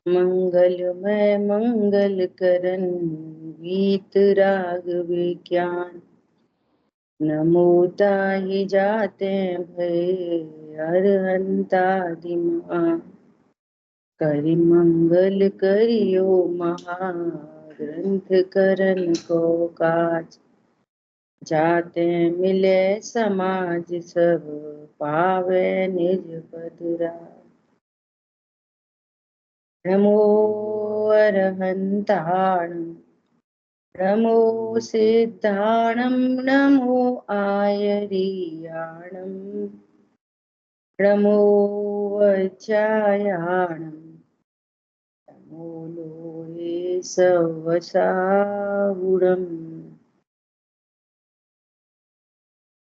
मंगलमय मंगल करन गीत राग विज्ञान। नमो ताहि जाते भय अरहंतादिमां। करि मंगल करियो महाग्रंथ करन को काज। जाते मिले समाज सब पावे निज पद राज। नमो अरहंताणं नमो सिद्धाणं नमो आयर्याणं नमो वज्रायाणं नमो लोहे सवसाहुणम्।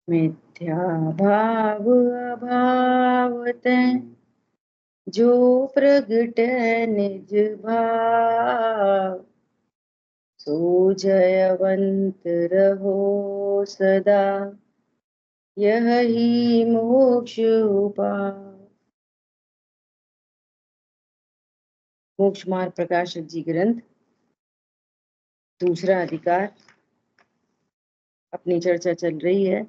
मिथ्या भाव अभावते जो प्रगटे निज भाव। सो जयवंत रहो सदा यही मोक्ष उपाय। मोक्ष मार्ग प्रकाशक जी ग्रंथ दूसरा अधिकार अपनी चर्चा चल रही है।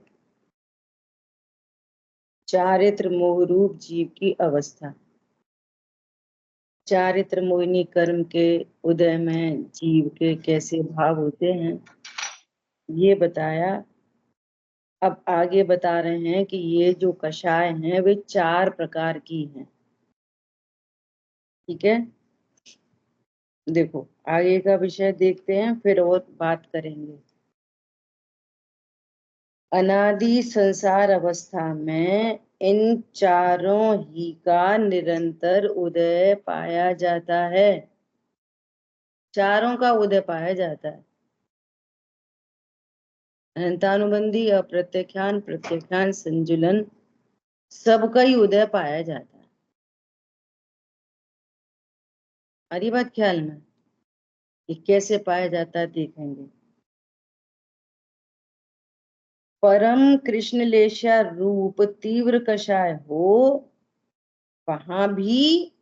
चारित्र मोह रूप जीव की अवस्था। चारित्र मोहिनी कर्म के उदय में जीव के कैसे भाव होते हैं ये बताया। अब आगे बता रहे हैं कि ये जो कषाय हैं वे 4 प्रकार की हैं। ठीक है, देखो आगे का विषय देखते हैं फिर और बात करेंगे। अनादि संसार अवस्था में इन चारों ही का निरंतर उदय पाया जाता है। चारों का उदय पाया जाता है। अनंतानुबंधी अप्रत्यख्यान प्रत्यख्यान संजुलन सबका ही उदय पाया जाता है। हरी बात ख्याल में, ये कैसे पाया जाता है देखेंगे। परम कृष्ण लेशा रूप तीव्र कषाय हो वहां भी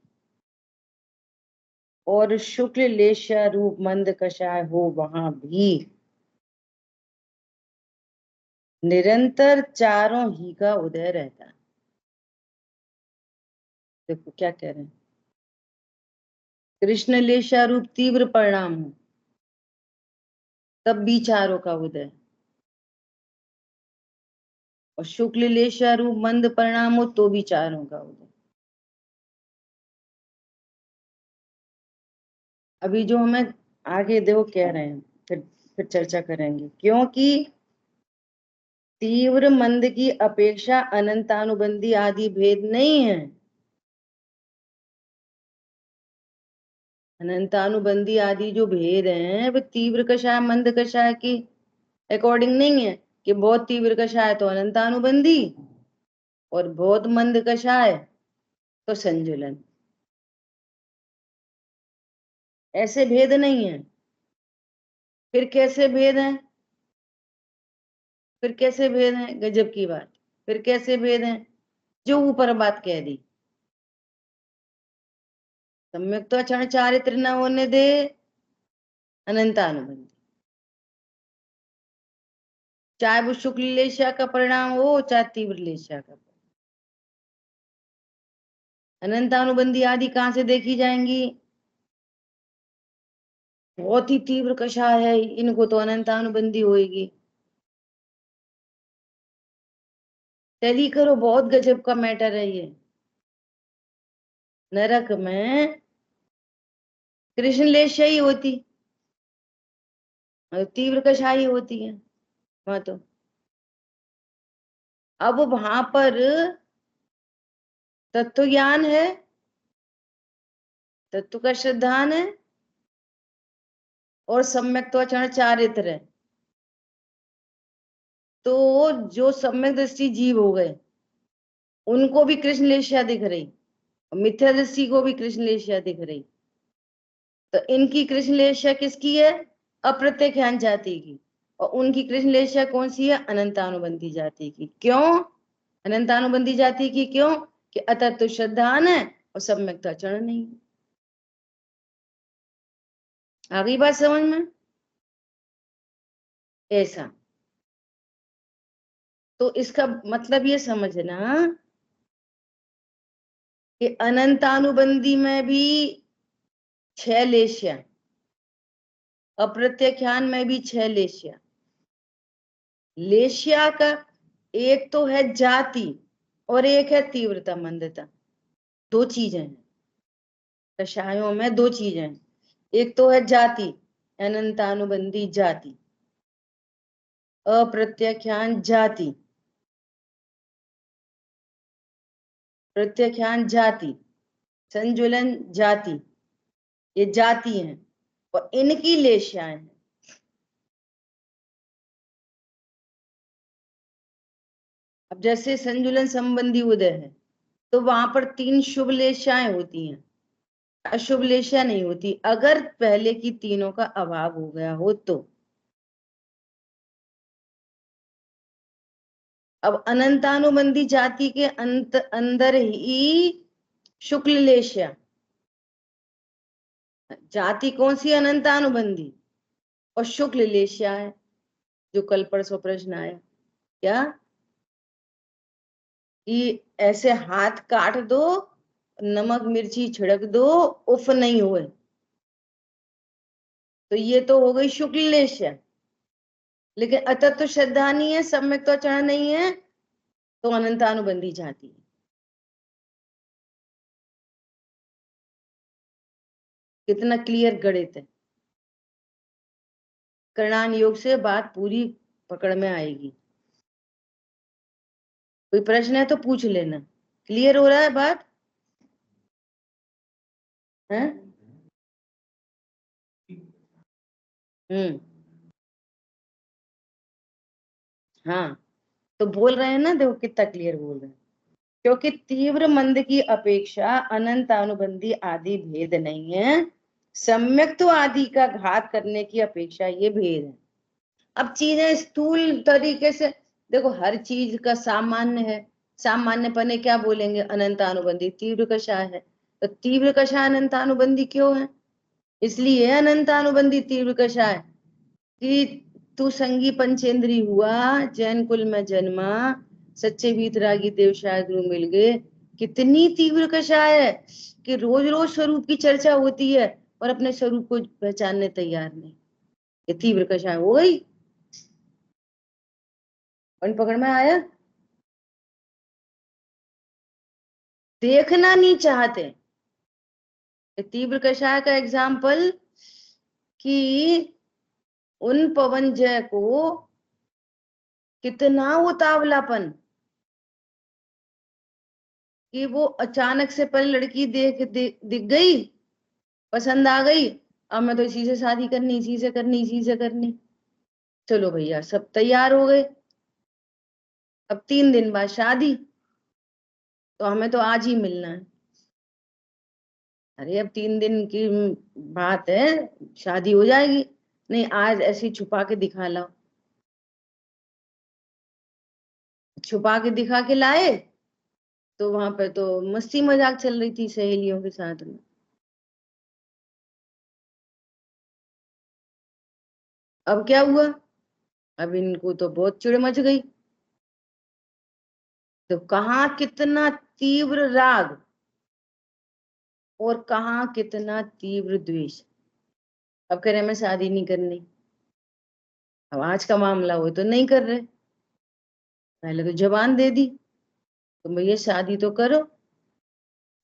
और शुक्ल लेशा रूप मंद कषाय हो वहां भी निरंतर चारों ही का उदय रहता है। देखो क्या कह रहे हैं। कृष्ण लेशा रूप तीव्र परिणाम हो तब भी चारों का उदय, और शुक्ल लेशा रूप मंद परिणाम हो तो भी चारों का उदय। अभी जो हमें आगे देखो कह रहे हैं, फिर चर्चा करेंगे। क्योंकि तीव्र मंद की अपेक्षा अनंतानुबंधी आदि भेद नहीं है। अनंतानुबंधी आदि जो भेद हैं वे तीव्र कषाय मंद कषाय की अकॉर्डिंग नहीं है कि बहुत तीव्र कषाय तो अनंतानुबंधी और बहुत मंद कषाय तो संजुलन। ऐसे भेद नहीं है। फिर कैसे भेद है? फिर कैसे भेद है? गजब की बात। फिर कैसे भेद है? जो ऊपर बात कह दी, सम्यक तो क्षण चारित्र न होने दे अनंतानुबंधी, चाहे वो शुक्ल लेशा का परिणाम हो चाहे तीव्र लेशा का। अनंतानुबंधी आदि कहां से देखी जाएंगी? बहुत ही तीव्र कषाय है इनको तो अनंतानुबंधी होएगी। टैली करो, बहुत गजब का मैटर है ये। नरक में कृष्ण लेशा ही होती और तीव्र कषाय होती है वहां तो। अब वहां पर तत्व ज्ञान है, तत्व का श्रद्धान है और सम्यक तो अचरण चारित्र है। तो जो सम्यक दृष्टि जीव हो गए उनको भी कृष्ण लेशा दिख रही और मिथ्या दृष्टि को भी कृष्ण लेशा दिख रही। तो इनकी कृष्ण लेशा किसकी है? अप्रत्यख्यान जाति की। और उनकी कृष्ण लेशा कौन सी है? अनंतानुबंधी जाति की। क्यों अनंतानुबंधी जाति की? क्यों कि अतत्व श्रद्धान है और सम्यक तो अचरण नहीं। आ गई बात समझ में? ऐसा, तो इसका मतलब ये समझना कि अनंतानुबंधी में भी 6 लेशिया, अप्रत्याख्यान में भी 6 लेशिया। लेशिया का एक तो है जाति और एक है तीव्रता मंदता, 2 चीजें हैं कषायों में, 2 चीजें हैं। एक तो है जाति, अनंतानुबंधी जाति, अप्रत्याख्यान जाति, प्रत्याख्यान जाति, संजुलन जाति, ये जाति हैं और इनकी लेशियाएं हैं। अब जैसे संजुलन संबंधी उदय है तो वहां पर 3 शुभ लेशियाएं होती हैं, अशुभ लेशिया नहीं होती, अगर पहले की तीनों का अभाव हो गया हो तो। अब अनंतानुबंधी जाति के अंदर ही शुक्ल लेशिया, जाति कौन सी? अनंतानुबंधी, और शुक्ल लेशिया है, जो कल परसों प्रश्न आया क्या कि ऐसे हाथ काट दो, नमक मिर्ची छिड़क दो, उफ नहीं हुए, तो ये तो हो गई शुक्ल लेशिया। लेकिन अतत्व श्रद्धा नहीं है, सम्यक तो चरण नहीं है, तो अनंतानुबंधी जाति है। कितना क्लियर गणित है, करणान योग से बात पूरी पकड़ में आएगी। कोई प्रश्न है तो पूछ लेना। क्लियर हो रहा है बात है? हम्म, हाँ, तो बोल रहे हैं ना, देखो कितना क्लियर बोल रहे हैं। क्योंकि तीव्र मंद की अपेक्षा अनंत अनुबंधी आदि भेद नहीं है, सम्यक तो आदि का घात करने की अपेक्षा ये भेद है। अब चीजें स्थूल तरीके से देखो, हर चीज का सामान्य है, सामान्य पने क्या बोलेंगे? अनंतानुबंधी तीव्र कषाय है, तो तीव्र कषाय अनंतानुबंधी क्यों है? इसलिए अनंतानुबंधी तीव्र कषाय कि तू संगी पंचेंद्री हुआ, जैन कुल में जन्मा, सच्चे वीतरागी देव शायद गुरु मिल गए। कितनी तीव्र कषाय है कि रोज रोज स्वरूप की चर्चा होती है और अपने स्वरूप को पहचानने तैयार नहीं। ये तीव्र कषाय हो गई। और पकड़ में आया? देखना नहीं चाहते। तीव्र कषाय का एग्जाम्पल कि उन पवन जय को कितना उतावलापन कि वो अचानक से पहले लड़की दिख गई, पसंद आ गई, अब मैं तो इसी से शादी करनी, इसी से करनी, इसी से करनी। चलो भैया सब तैयार हो गए, अब 3 दिन बाद शादी, तो हमें तो आज ही मिलना है। अरे अब 3 दिन की बात है, शादी हो जाएगी। नहीं, आज ऐसी छुपा के दिखा लाओ। छुपा के दिखा के लाए तो वहां पे तो मस्ती मजाक चल रही थी सहेलियों के साथ में। अब क्या हुआ? अब इनको तो बहुत चिड़ मच गई। तो कहाँ कितना तीव्र राग और कहाँ कितना तीव्र द्वेष। अब कह रहे मैं शादी नहीं करनी। अब आज का मामला हो तो नहीं कर रहे, पहले तो जबान दे दी, तो भैया शादी तो करो,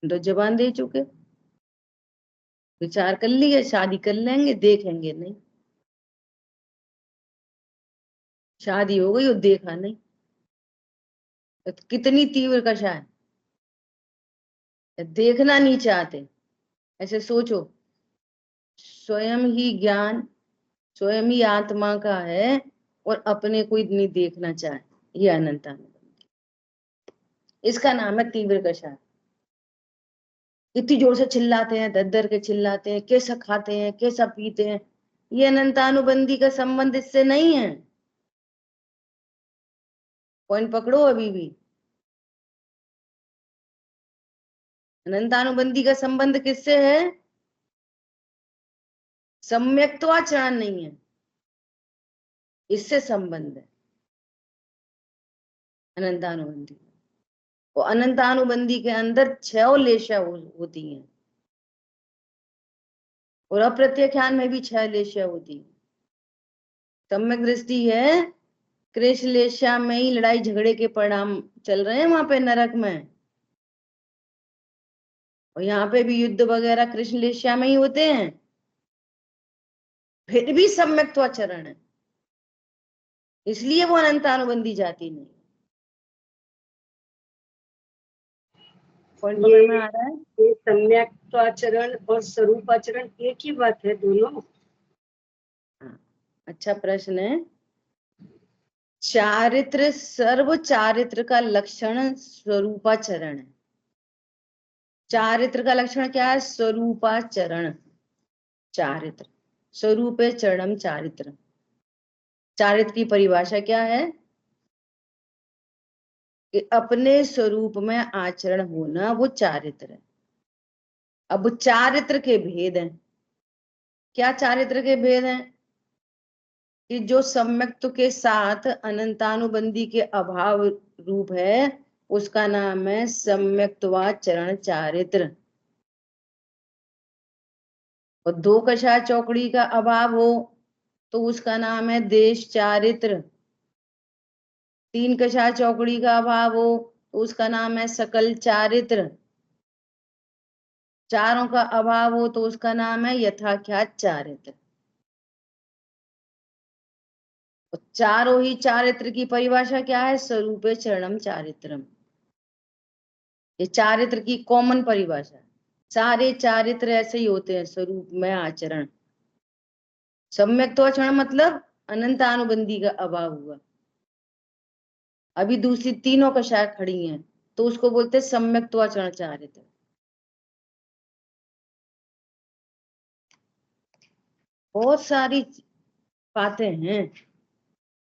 तो जबान दे चुके, विचार कर लिया शादी कर लेंगे, देखेंगे नहीं। शादी हो गई और देखा नहीं, तो कितनी तीव्र कषा है। देखना नहीं चाहते। ऐसे सोचो, स्वयं ही ज्ञान, स्वयं ही आत्मा का है और अपने को नहीं देखना चाहे, ये अनंतानुबंधी, इसका नाम है तीव्र कषाय। इतनी जोर से चिल्लाते हैं, दर दर के चिल्लाते हैं, कैसा खाते हैं, कैसा पीते हैं, ये अनंतानुबंधी का संबंध इससे नहीं है। पॉइंट पकड़ो अभी भी। अनंतानुबंधी का संबंध किससे है? सम्यक तो आचरण नहीं है, इससे संबंध है अनंतानुबंधी। वो अनंतानुबंधी के अंदर 6 लेशा होती हैं, और अप्रत्याख्यान में भी 6 लेशा होती है। सम्यक दृष्टि है, कृष्ण लेशा में ही लड़ाई झगड़े के परिणाम चल रहे हैं वहां पे नरक में, और यहाँ पे भी युद्ध वगैरह कृष्ण लेशा में ही होते हैं, फिर भी सम्यक्त्वाचरण है, इसलिए वो अनंतानुबंधी जाति नहीं। पॉइंट समझ में आ रहा है? ये सम्यक्त्वाचरण और स्वरूपाचरण एक ही बात है दोनों? अच्छा प्रश्न है। चारित्र, सर्व चारित्र का लक्षण स्वरूपाचरण है। चारित्र का लक्षण क्या है? स्वरूपाचरण। चारित्र स्वरूपे चरणम चारित्र। चारित्र की परिभाषा क्या है? कि अपने स्वरूप में आचरण होना, वो चारित्र है। अब चारित्र के भेद हैं। क्या चारित्र के भेद हैं? कि जो सम्यक्त्व के साथ अनंतानुबंधी के अभाव रूप है, उसका नाम है सम्यक्त्वाचरण चारित्र। और 2 कषाय चौकड़ी का अभाव हो तो उसका नाम है देश चारित्र। 3 कषाय चौकड़ी का अभाव हो तो उसका नाम है सकल चारित्र। 4 का अभाव हो तो उसका नाम है यथाख्यात चारित्र। और चारों ही चारित्र की परिभाषा क्या है? स्वरूपे चरणम चारित्रम। ये चारित्र की कॉमन परिभाषा है। सारे चारित्र ऐसे ही होते हैं, स्वरूप में आचरण। सम्यक्त्वाचरण मतलब अनंतानुबंधी का अभाव हुआ। अभी दूसरी तीनों कषाय खड़ी हैं तो उसको बोलते हैं सम्यक्त्वाचरण चारित्र। बहुत सारी बातें हैं।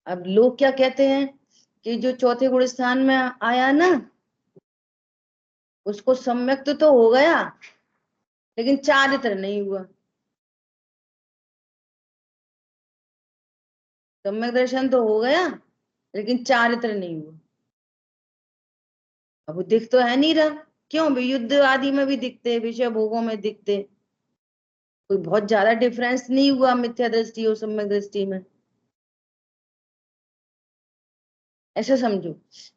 अब लोग क्या कहते हैं कि जो चौथे गुण स्थान में आया ना, उसको सम्यक्त तो हो गया लेकिन चारित्र नहीं हुआ। सम्यक दर्शन तो हो गया लेकिन चारित्र नहीं हुआ। अब वो दिख तो है नहीं रहा। क्यों? भी युद्ध आदि में भी दिखते, विषय भोगों में दिखते, कोई बहुत ज्यादा डिफरेंस नहीं हुआ मिथ्या दृष्टि और सम्यक दृष्टि में। ऐसा समझो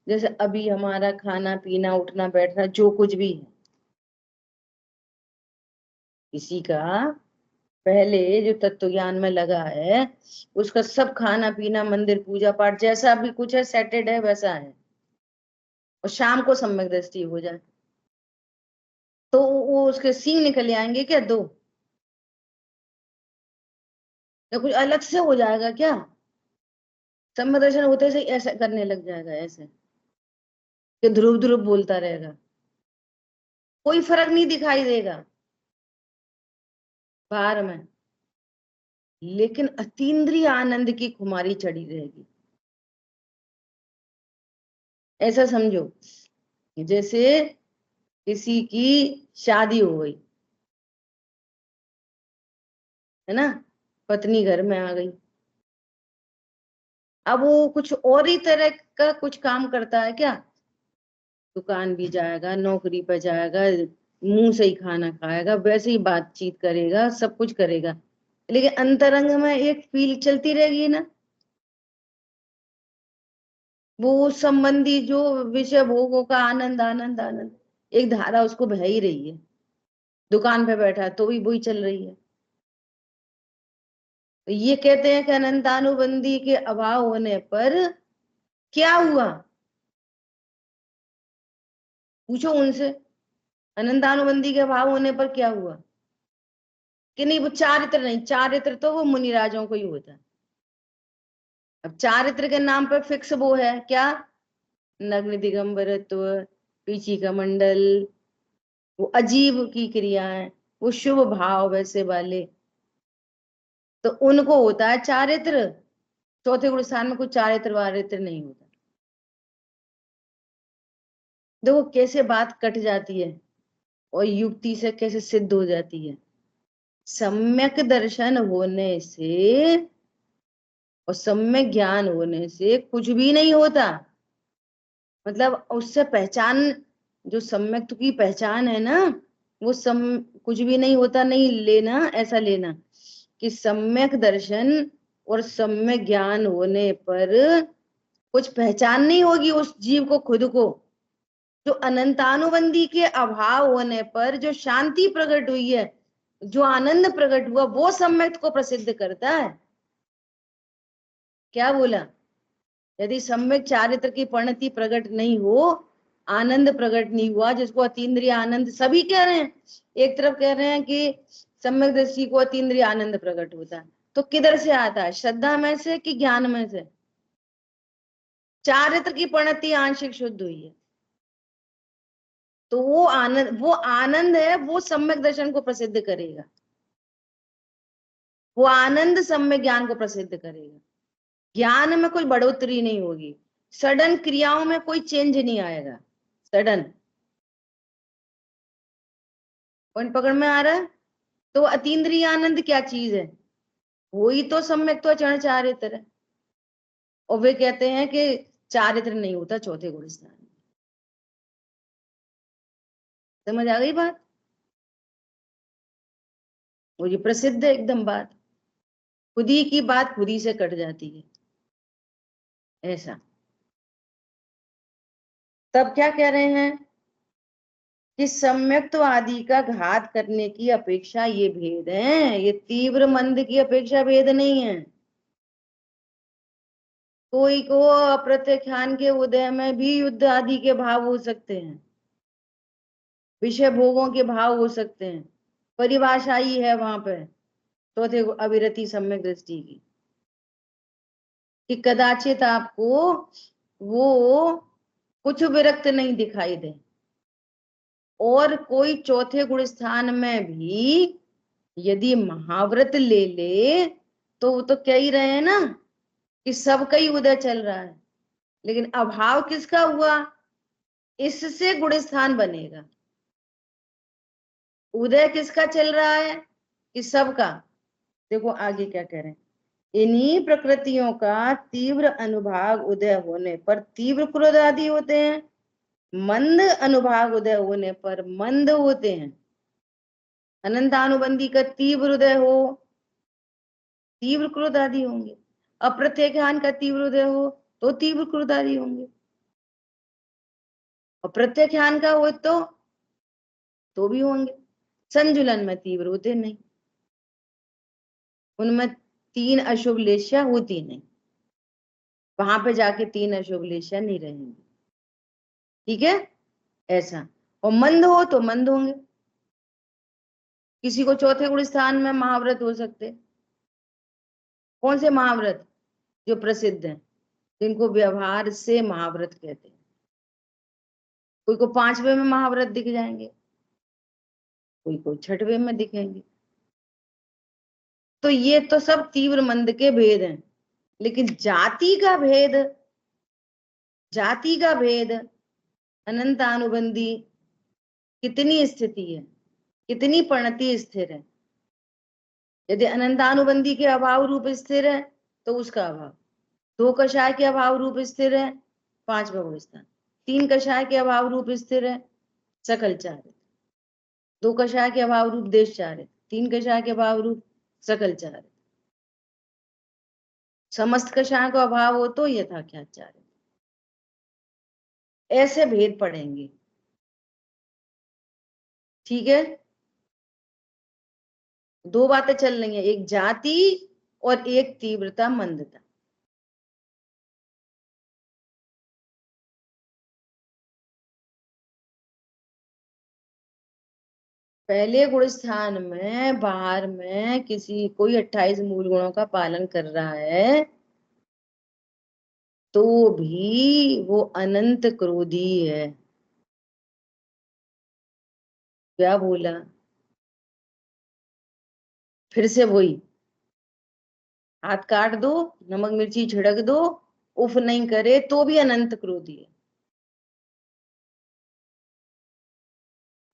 जैसे अभी हमारा खाना पीना उठना बैठना जो कुछ भी है, किसी का पहले जो तत्व ज्ञान में लगा है उसका सब खाना पीना मंदिर पूजा पाठ जैसा भी कुछ है सेटेड है वैसा है, और शाम को सम्यक दृष्टि हो जाए तो वो उसके सींग निकल आएंगे क्या? 2 या कुछ अलग से हो जाएगा क्या? सम्यक दर्शन होते से ऐसा करने लग जाएगा, ऐसे कि ध्रुव ध्रुव बोलता रहेगा, कोई फर्क नहीं दिखाई देगा बाहर में, लेकिन अतीन्द्रिय आनंद की खुमारी चढ़ी रहेगी। ऐसा समझो जैसे किसी की शादी हो गई है ना, पत्नी घर में आ गई, अब वो कुछ और ही तरह का कुछ काम करता है क्या? दुकान भी जाएगा, नौकरी पर जाएगा, मुंह से ही खाना खाएगा, वैसे ही बातचीत करेगा, सब कुछ करेगा, लेकिन अंतरंग में एक फील चलती रहेगी ना, वो संबंधी जो विषय भोगों का आनंद आनंद आनंद, एक धारा उसको बह ही रही है। दुकान पे बैठा है तो भी वही चल रही है। तो ये कहते हैं कि अनंतानुबंधी के अभाव होने पर क्या हुआ? पूछो उनसे, अनंतानुबंधी के अभाव होने पर क्या हुआ? कि नहीं वो चारित्र नहीं, चारित्र तो वो मुनिराजों को ही होता है। अब चारित्र के नाम पर फिक्स वो है क्या? नग्न दिगंबरत्व, पीछी का मंडल, वो अजीब की क्रियाएं, वो शुभ भाव वैसे वाले, तो उनको होता है चारित्र। चौथे गुण स्थान में कुछ चारित्र वारित्र नहीं होता। देखो कैसे बात कट जाती है और युक्ति से कैसे सिद्ध हो जाती है। सम्यक दर्शन होने से और सम्यक ज्ञान होने से कुछ भी नहीं होता। मतलब उससे पहचान, जो सम्यक की पहचान है ना, वो कुछ भी नहीं होता, नहीं लेना, ऐसा लेना कि सम्यक दर्शन और सम्यक ज्ञान होने पर कुछ पहचान नहीं होगी उस जीव को, खुद को। जो अनंतानुबंधी के अभाव होने पर जो शांति प्रकट हुई है, जो आनंद प्रकट हुआ, वो सम्यक को प्रसिद्ध करता है। क्या बोला? यदि सम्यक चारित्र की परिणति प्रकट नहीं हो, आनंद प्रकट नहीं हुआ, जिसको अतीन्द्रिय आनंद सभी कह रहे हैं, एक तरफ कह रहे हैं कि सम्यक दृष्टि को अतीन्द्रिय आनंद प्रकट होता है, तो किधर से आता है? श्रद्धा में से कि ज्ञान में से? चारित्र की परिणति आंशिक शुद्ध हुई है, तो वो आनंद है, वो सम्यक दर्शन को प्रसिद्ध करेगा, वो आनंद सम्यक ज्ञान को प्रसिद्ध करेगा। ज्ञान में कोई बढ़ोतरी नहीं होगी, सडन क्रियाओं में कोई चेंज नहीं आएगा, सडन। पॉइंट पकड़ में आ रहा है? तो अतीन्द्रिय आनंद क्या चीज है? वही तो सम्यक तो अचरण चारित्र है। और वे कहते हैं कि चारित्र नहीं होता चौथे गुण स्थान। समझ आ गई बात? वो ये प्रसिद्ध है एकदम बात, खुद ही की बात खुद ही से कट जाती है, ऐसा। तब क्या कह रहे हैं कि सम्यक्त्व आदि का घात करने की अपेक्षा ये भेद है, ये तीव्र मंद की अपेक्षा भेद नहीं है। कोई को अप्रत्याख्यान के उदय में भी युद्ध आदि के भाव हो सकते हैं, विषय भोगों के भाव हो सकते हैं, परिभाषा ही है वहां पे चौथे अविरति सम्यक दृष्टि की, कि कदाचित आपको वो कुछ विरक्त नहीं दिखाई दे, और कोई चौथे गुण स्थान में भी यदि महाव्रत ले ले, तो वो तो कह ही रहे हैं ना कि सबका ही उदय चल रहा है, लेकिन अभाव किसका हुआ? इससे गुण स्थान बनेगा। उदय किसका चल रहा है? कि सबका। देखो आगे क्या कह रहे हैं, इन्हीं प्रकृतियों का तीव्र अनुभाग उदय होने पर तीव्र क्रोध आदि होते हैं, मंद अनुभाग उदय होने पर मंद होते हैं। अनंतानुबंधी का तीव्र उदय हो, तीव्र क्रोध आदि होंगे। अप्रत्याख्यान का तीव्र उदय हो तो तीव्र क्रोध आदि होंगे, और प्रत्याख्यान का हो तो भी होंगे। संजुलन में तीव्र होते नहीं, उनमें तीन अशुभ लेशिया होती नहीं, वहां पे जाके तीन अशुभ लेशिया नहीं रहेंगी, ठीक है, ऐसा। और मंद हो तो मंद होंगे, किसी को चौथे गुण स्थान में महाव्रत हो सकते। कौन से महाव्रत? जो प्रसिद्ध हैं, जिनको व्यवहार से महाव्रत कहते हैं। कोई को पांचवे में महाव्रत दिख जाएंगे, कोई को छठवे में दिखेंगे। तो ये तो सब तीव्र मंद के भेद हैं, लेकिन जाति का भेद, जाति का भेद अनंत अनुबंधी कितनी स्थिति है, कितनी परिणति स्थिर है। यदि अनंतानुबंधी के अभाव रूप स्थिर है तो उसका अभाव, दो कषाय के अभाव रूप स्थिर है पांचवा गुण स्थान, तीन कषाय के अभाव रूप स्थिर है सकल चारित्र, दो कषाय के अभाव रूप देश चारित्र, तीन कषाय के अभाव रूप सकल चारित्र, समस्त कषाय का अभाव हो तो यथाख्यात चारित्र। ऐसे भेद पड़ेंगे, ठीक है। दो बातें चल रही हैं, एक जाति और एक तीव्रता मंदता। पहले गुण स्थान में बाहर में किसी कोई 28 मूल गुणों का पालन कर रहा है तो भी वो अनंत क्रोधी है। क्या बोला? फिर से वही, हाथ काट दो, नमक मिर्ची छिड़क दो, उफ नहीं करे तो भी अनंत क्रोधी है।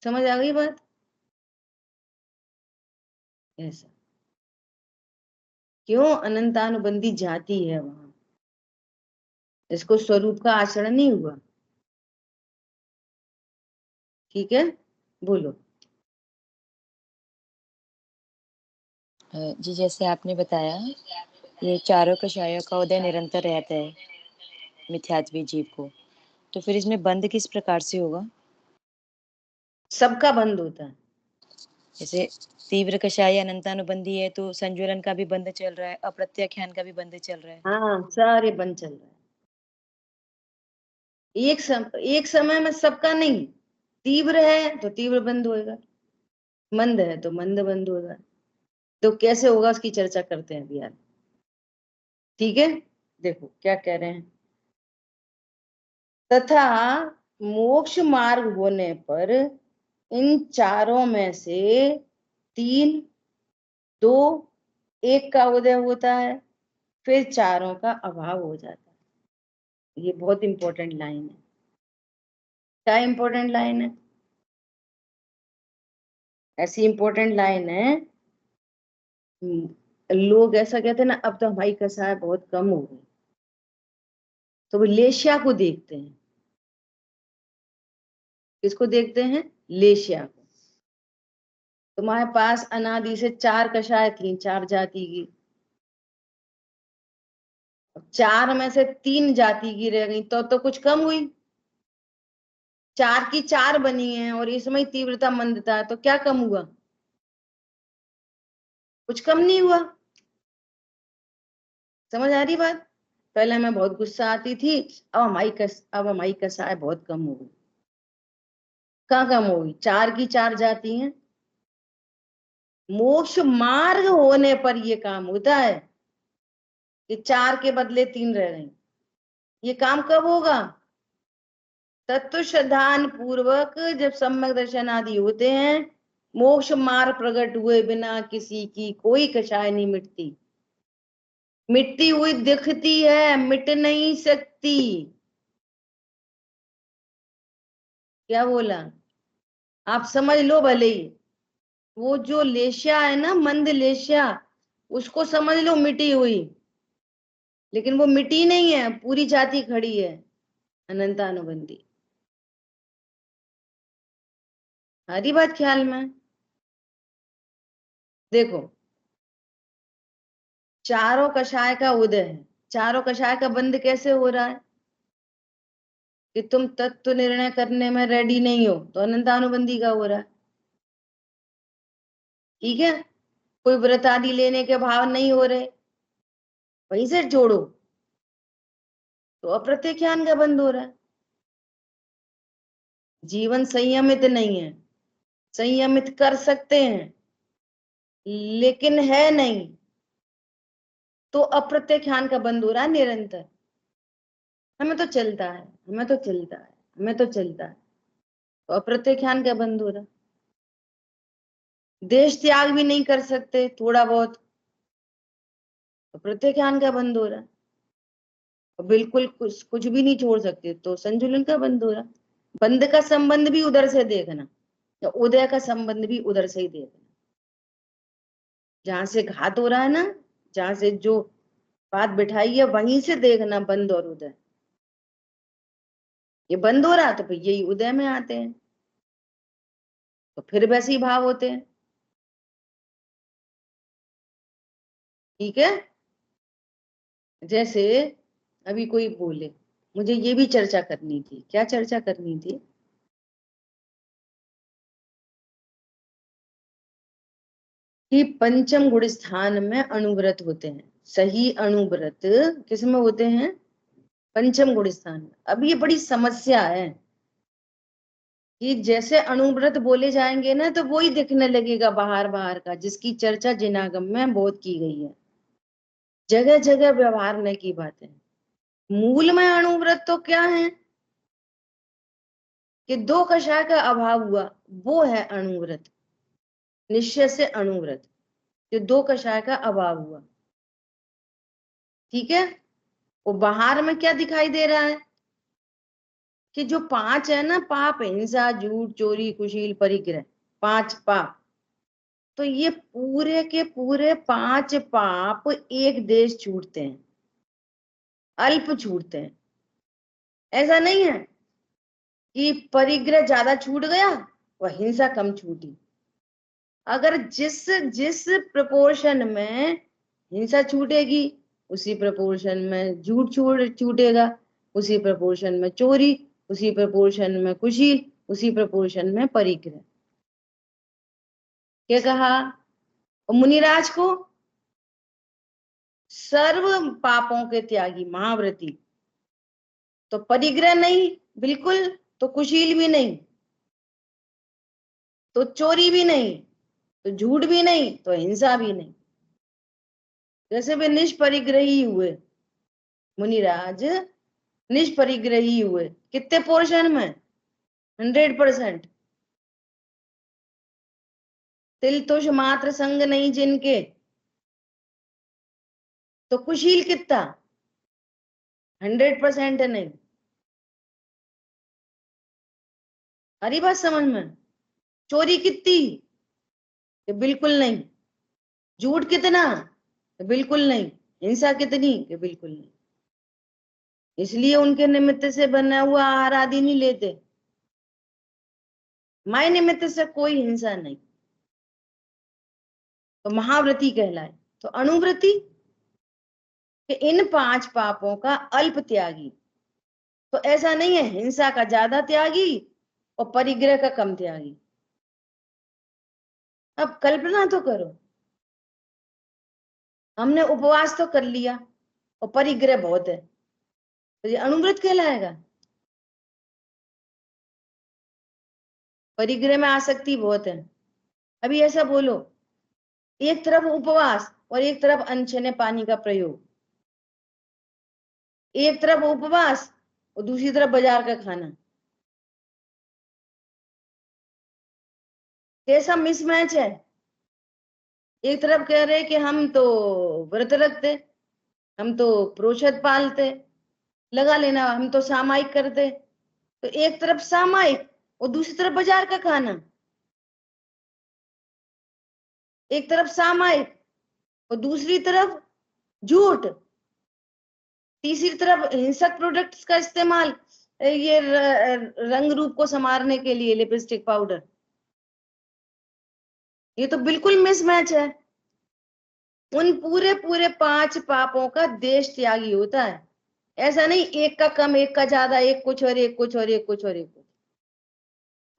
समझ आ गई बात? ऐसा क्यों? अनंतानुबंधी जाति है वहां, इसको स्वरूप का आचरण नहीं हुआ। ठीक है, बोलो। जी जैसे आपने बताया, ये चारों कषायों का उदय निरंतर रहता है मिथ्यात्वी जीव को, तो फिर इसमें बंध किस प्रकार से होगा? सबका बंद होता है। जैसे तीव्र कषाय अनंतानुबंधी है तो संज्वलन का भी बंध चल रहा है, अप्रत्याख्यान का भी बंध चल रहा है। हाँ, सारे बंद चल रहे हैं। एक समय में सबका नहीं। तीव्र है तो तीव्र बंद होएगा, मंद है तो मंद बंद होगा। तो कैसे होगा उसकी चर्चा करते हैं अभी यार। ठीक है, देखो क्या कह रहे हैं। तथा मोक्ष मार्ग होने पर इन चारों में से 3, 2, 1 का उदय होता है, फिर चारों का अभाव हो जाता है। ये बहुत इंपॉर्टेंट लाइन है। क्या इंपॉर्टेंट लाइन है? ऐसी इंपॉर्टेंट लाइन है, लोग ऐसा कहते हैं ना, अब तो हमारी कसाय बहुत कम हो गई, तो वो लेशिया को देखते हैं। किसको देखते हैं? लेशिया को। तुम्हारे पास अनादि से 4 कषाय थी, 4 जाति की, 4 में से 3 जाति की रह गई, तो कुछ कम हुई। 4 की 4 बनी है और इसमें तीव्रता मंदता है, तो क्या कम हुआ? कुछ कम नहीं हुआ। समझ आ रही बात? पहले मैं बहुत गुस्सा आती थी, अब हमारी कसाय बहुत कम हो गई। कहाँ कम हो गई? 4 की 4 जाती हैं। मोक्ष मार्ग होने पर ये काम होता है कि 4 के बदले 3 रह गई। ये काम कब होगा? तत्व श्रद्धान पूर्वक जब सम्यक दर्शन आदि होते हैं, मोक्ष मार्ग प्रकट हुए बिना किसी की कोई कषाय नहीं मिटती। मिटती हुई दिखती है, मिट नहीं सकती। क्या बोला? आप समझ लो भले ही। वो जो लेशिया है ना, मंद लेशिया, उसको समझ लो मिटी हुई, लेकिन वो मिटी नहीं है, पूरी जाति खड़ी है अनंतानुबंधी। हरी बात ख्याल में? देखो, चारों कषाय का उदय है। चारों कषाय का बंद कैसे हो रहा है? कि तुम तत्व निर्णय करने में रेडी नहीं हो, तो अनंतानुबंधी का हो रहा है। ठीक है, कोई व्रत आदि लेने के भाव नहीं हो रहे, वहीं से जोड़ो, तो अप्रत्याख्यान का बंद हो रहा है। जीवन संयमित नहीं है, संयमित कर सकते हैं लेकिन है नहीं, तो अप्रत्याख्यान का बंद हो रहा है निरंतर। हमें तो चलता है, हमें तो चलता है, हमें तो चलता है, तो अप्रत्याख्यान का बंद हो रहा है। देश त्याग भी नहीं कर सकते थोड़ा बहुत, तो प्रत्याख्यान का बंद हो रहा है। और बिल्कुल कुछ कुछ भी नहीं छोड़ सकते, तो संजुलन का बंद हो रहा है। बंद का संबंध भी उधर से देखना, तो उदय का संबंध भी उधर से ही देखना। जहां से घात हो रहा है ना, जहां से जो बात बिठाई है, वहीं से देखना बंद और उदय। ये बंद हो रहा तो फिर यही उदय में आते हैं, तो फिर वैसे ही भाव होते हैं। ठीक है, जैसे अभी कोई बोले, मुझे ये भी चर्चा करनी थी। क्या चर्चा करनी थी? कि पंचम गुण स्थान में अणुव्रत होते हैं। सही अणुव्रत किसमें होते हैं? पंचम गुण स्थान में। अब ये बड़ी समस्या है कि जैसे अणुव्रत बोले जाएंगे ना, तो वही दिखने लगेगा बाहर बाहर का, जिसकी चर्चा जिनागम में बहुत की गई है, जगह जगह व्यवहारने की बातें। मूल में अणुव्रत तो क्या है कि 2 कषाय का अभाव हुआ, वो है अणुव्रत। निश्चय से अणुव्रत, जो 2 कषाय का अभाव हुआ। ठीक है, वो बाहर में क्या दिखाई दे रहा है कि जो 5 है ना, पाप, हिंसा, झूठ, चोरी, कुशील, परिग्रह, 5 पाप, तो ये पूरे के पूरे 5 पाप एक देश छूटते हैं, अल्प छूटते हैं। ऐसा नहीं है कि परिग्रह ज्यादा छूट गया और हिंसा कम छूटी। अगर जिस जिस प्रपोर्शन में हिंसा छूटेगी उसी प्रपोर्शन में झूठ छूटेगा, उसी प्रपोर्शन में चोरी, उसी प्रपोर्शन में कुशील, उसी प्रपोर्शन में परिग्रह। क्या कहा? और मुनिराज को सर्व पापों के त्यागी महाव्रती, तो परिग्रह नहीं बिल्कुल, तो कुशील भी नहीं, तो चोरी भी नहीं, तो झूठ भी नहीं, तो हिंसा भी नहीं। जैसे वे निष्परिग्रही हुए मुनिराज, निष्परिग्रही हुए कितने पोर्शन में? 100%। तिल तुष मात्र संग नहीं जिनके, तो कुशील कितना? 100% नहीं। हरी बात समझ में? चोरी कितनी? कि बिल्कुल नहीं। झूठ कितना? कि बिल्कुल नहीं। हिंसा कितनी? कि बिल्कुल नहीं। इसलिए उनके निमित्त से बना हुआ आहार आदि नहीं लेते। माय निमित्त से कोई हिंसा नहीं, तो महाव्रती कहलाए। तो अणुव्रती कि इन 5 पापों का अल्प त्यागी। तो ऐसा नहीं है हिंसा का ज्यादा त्यागी और परिग्रह का कम त्यागी। अब कल्पना तो करो, हमने उपवास तो कर लिया और परिग्रह बहुत है, तो ये अणुव्रत कहलाएगा? परिग्रह में आसक्ति बहुत है। अभी ऐसा बोलो, एक तरफ उपवास और एक तरफ अनछने पानी का प्रयोग, एक तरफ उपवास और दूसरी तरफ बाजार का खाना, कैसा मिसमैच है। एक तरफ कह रहे कि हम तो व्रत रखते, हम तो प्रोषद पालते, लगा लेना हम तो सामायिक करते, तो एक तरफ सामायिक और दूसरी तरफ बाजार का खाना, एक तरफ सामायिक और दूसरी तरफ झूठ, तीसरी तरफ हिंसक प्रोडक्ट्स का इस्तेमाल, ये रंग रूप को संवारने के लिए लिपस्टिक पाउडर। ये तो बिल्कुल मिसमैच है। उन पूरे पूरे 5 पापों का देश त्यागी होता है। ऐसा नहीं एक का कम, एक का ज्यादा, एक कुछ और एक कुछ और एक कुछ और एक कुछ।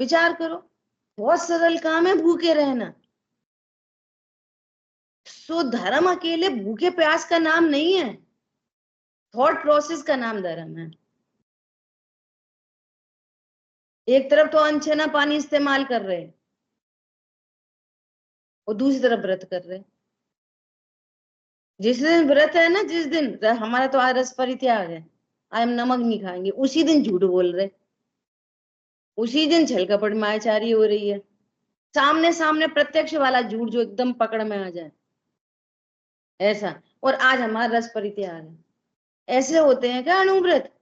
विचार करो, बहुत सरल काम है भूखे रहना। सो धर्म अकेले भूखे प्यास का नाम नहीं है, थॉट प्रोसेस का नाम धर्म है। एक तरफ तो अनछना पानी इस्तेमाल कर रहे हैं और दूसरी तरफ व्रत कर रहे हैं। जिस दिन व्रत है ना, जिस दिन हमारा तो आज रस परित्याग है, आज हम नमक नहीं खाएंगे, उसी दिन झूठ बोल रहे, उसी दिन छल कपट मायाचारी हो रही है। सामने सामने प्रत्यक्ष वाला झूठ जो एकदम पकड़ में आ जाए, ऐसा। और आज हमारा रस परित्याग है। ऐसे होते हैं क्या अणुव्रत?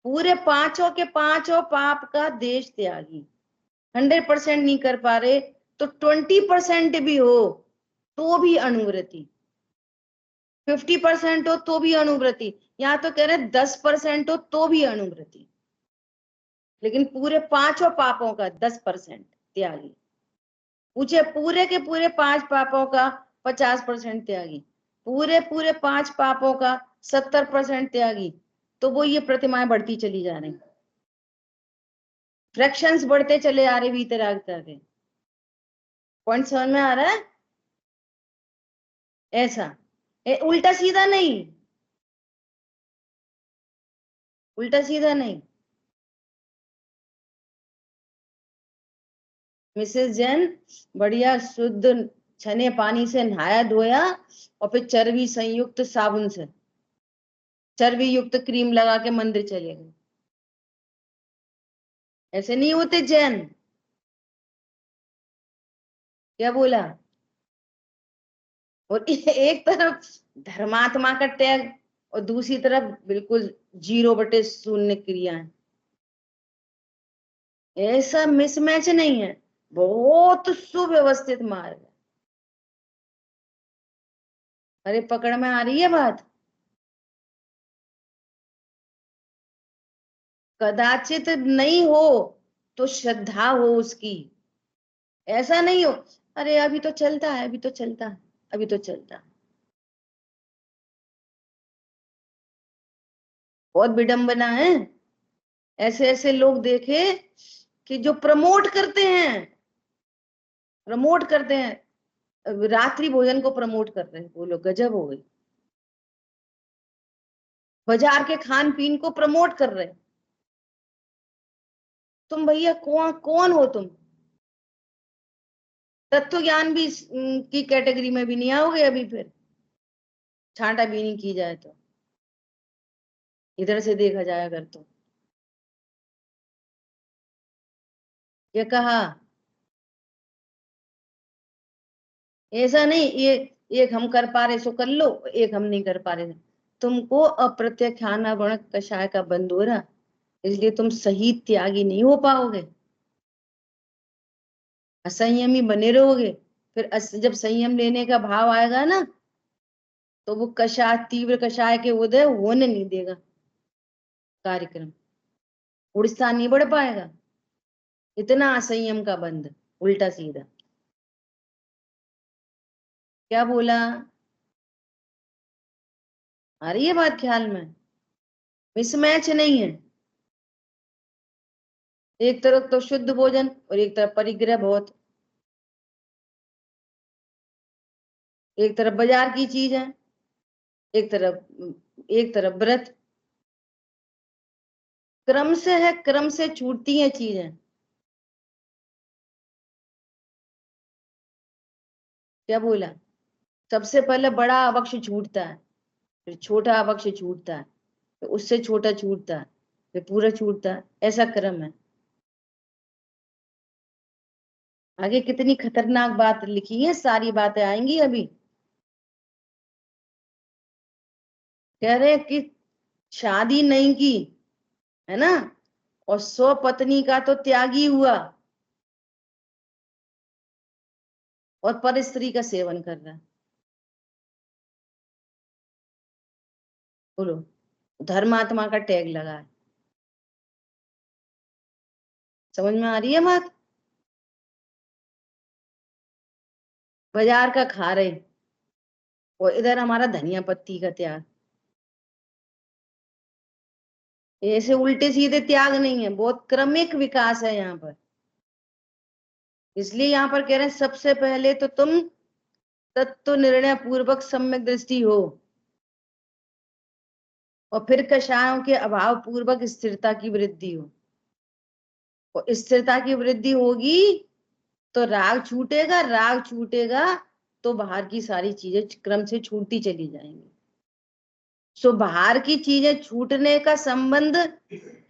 पूरे 5 के 5 पाप का देश त्यागी। 100% नहीं कर पा रहे तो 20% भी हो तो भी अणुव्रति, 50% हो तो भी अणुव्रति, यहाँ तो कह रहे 10% हो तो भी अणुव्रति, लेकिन पूरे 5 पापों का 10% त्यागी। पूछे पूरे के पूरे 5 पापों का 50% त्यागी, पूरे पूरे 5 पापों का 70% त्यागी, तो वो ये प्रतिमाएं बढ़ती चली जा रही, फ्रैक्शंस बढ़ते चले आ रहे वीतरागता के। पॉइंट समझ में आ रहा है? ऐसा उल्टा सीधा नहीं, उल्टा सीधा नहीं। मिसेस जैन बढ़िया शुद्ध छने पानी से नहाया धोया और फिर चर्बी संयुक्त साबुन से चर्बी युक्त क्रीम लगा के मंदिर चले गए। ऐसे नहीं होते जैन। क्या बोला? और एक तरफ धर्मात्मा का टैग और दूसरी तरफ बिल्कुल 0/0 क्रिया है। ऐसा मिसमैच नहीं है। बहुत सुव्यवस्थित मार्ग है। अरे पकड़ में आ रही है बात? कदाचित नहीं हो तो श्रद्धा हो उसकी। ऐसा नहीं हो अरे अभी तो चलता है, अभी तो चलता है, अभी तो चलता है। बहुत विडंबना है। ऐसे ऐसे लोग देखे कि जो प्रमोट करते हैं रात्रि भोजन को प्रमोट कर रहे हैं, वो लोग गजब हो गई। बाजार के खान पीन को प्रमोट कर रहे हैं। तुम भैया कौन कौन हो तुम? तत्व ज्ञान भी की कैटेगरी में भी नहीं आओगे अभी, फिर छांटा भी नहीं की जाए तो, इधर से देखा जाए अगर तो। ये कहा ऐसा नहीं, ये एक हम कर पा रहे सो कर लो, एक हम नहीं कर पा रहे। तुमको अप्रत्याख्यान वर्ण कषाय का बंद हो रहा, इसलिए तुम सही त्यागी नहीं हो पाओगे, असंयमी बने रहोगे। फिर जब संयम लेने का भाव आएगा ना, तो वो कषाय, तीव्र कषाय के उदय होने नहीं देगा कार्यक्रम, उड़ीसा नहीं बढ़ पाएगा। इतना असंयम का बंद, उल्टा सीधा। क्या बोला? आ रही है बात ख्याल में? मिसमैच नहीं है। एक तरफ तो शुद्ध भोजन और एक तरफ परिग्रह बहुत, एक तरफ बाजार की चीज है, एक तरफ व्रत। क्रम से है, क्रम से छूटती है चीजें। क्या बोला? सबसे पहले बड़ा अवक्ष छूटता है, फिर छोटा अवक्ष छूटता है, फिर उससे छोटा छूटता है, फिर पूरा छूटता है। ऐसा क्रम है। आगे कितनी खतरनाक बात लिखी है, सारी बातें आएंगी अभी। कह रहे कि शादी नहीं की है ना, और स्वपत्नी का तो त्यागी हुआ, और पर स्त्री का सेवन कर रहा है। बोलो, धर्मात्मा का टैग लगा है। समझ में आ रही है बात? बाजार का खा रहे, और इधर हमारा धनिया पत्ती का त्याग। ऐसे उल्टे सीधे त्याग नहीं है, बहुत क्रमिक विकास है यहाँ पर। इसलिए यहाँ पर कह रहे हैं सबसे पहले तो तुम तत्व निर्णय पूर्वक सम्यक दृष्टि हो, और फिर कषायों के अभाव पूर्वक स्थिरता की वृद्धि हो। और स्थिरता की वृद्धि होगी तो राग छूटेगा, राग छूटेगा तो बाहर की सारी चीजें क्रम से छूटती चली जाएंगी। सो बाहर की चीजें छूटने का संबंध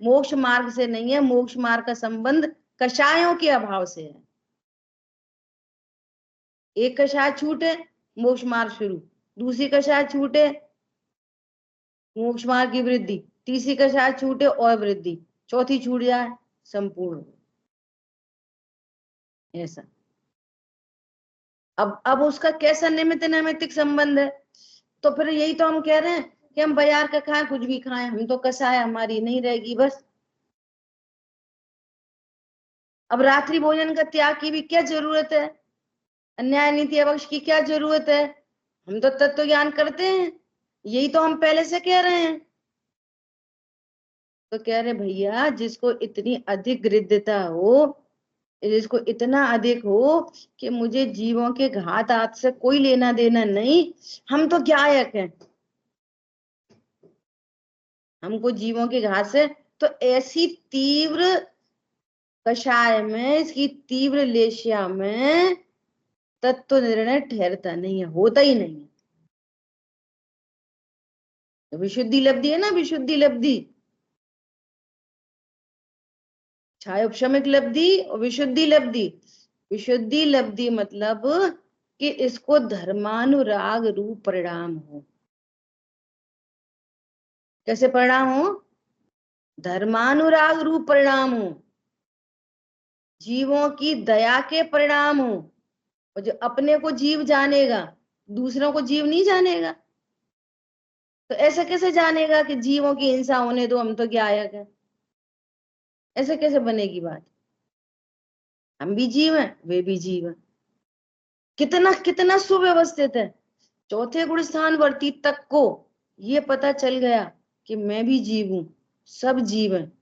मोक्ष मार्ग से नहीं है, मोक्ष मार्ग का संबंध कषायों के अभाव से है। एक कषाय छूटे, मोक्ष मार्ग शुरू। दूसरी कषाय छूटे, मोक्ष मार्ग की वृद्धि। तीसरी कषाय छूटे और वृद्धि। चौथी छूट जाए, संपूर्ण। ऐसा। अब उसका कैसा निमित्त नैमित्तिक संबंध है? तो फिर यही तो हम कह रहे हैं कि हम बाजार का खाएं, कुछ भी खाएं, हम तो कषाय हमारी नहीं रहेगी बस। अब रात्रि भोजन का त्याग की भी क्या जरूरत है? अन्याय नीति अवक्ष की क्या जरूरत है? हम तो तत्व ज्ञान करते हैं, यही तो हम पहले से कह रहे हैं। तो कह रहे भैया, जिसको इतनी अधिक गृध्यता हो, जिसको इतना अधिक हो कि मुझे जीवों के घात आत से कोई लेना देना नहीं, हम तो गायक हैं, हमको जीवों के घात से, तो ऐसी तीव्र कषाय में, इसकी तीव्र लेशिया में तत्व निर्णय ठहरता नहीं है, होता ही नहीं है। तो विशुद्धि लब्धि है ना, विशुद्धि लब्धि, छायोपशमिक लब्धि और विशुद्धि लब्धि। विशुद्धि लब्धि मतलब कि इसको धर्मानुराग रूप परिणाम हो। कैसे परिणाम हो? धर्मानुराग रूप परिणाम हो। जीवों की दया के परिणाम हो। और जो अपने को जीव जानेगा दूसरों को जीव नहीं जानेगा, तो ऐसा कैसे जानेगा कि जीवों की हिंसा होने दो, हम तो गायक है? ऐसे कैसे बनेगी बात? हम भी जीव हैं, वे भी जीव हैं। कितना कितना सुव्यवस्थित है। चौथे गुण स्थान वर्ती तक को ये पता चल गया कि मैं भी जीव हूं, सब जीव हैं,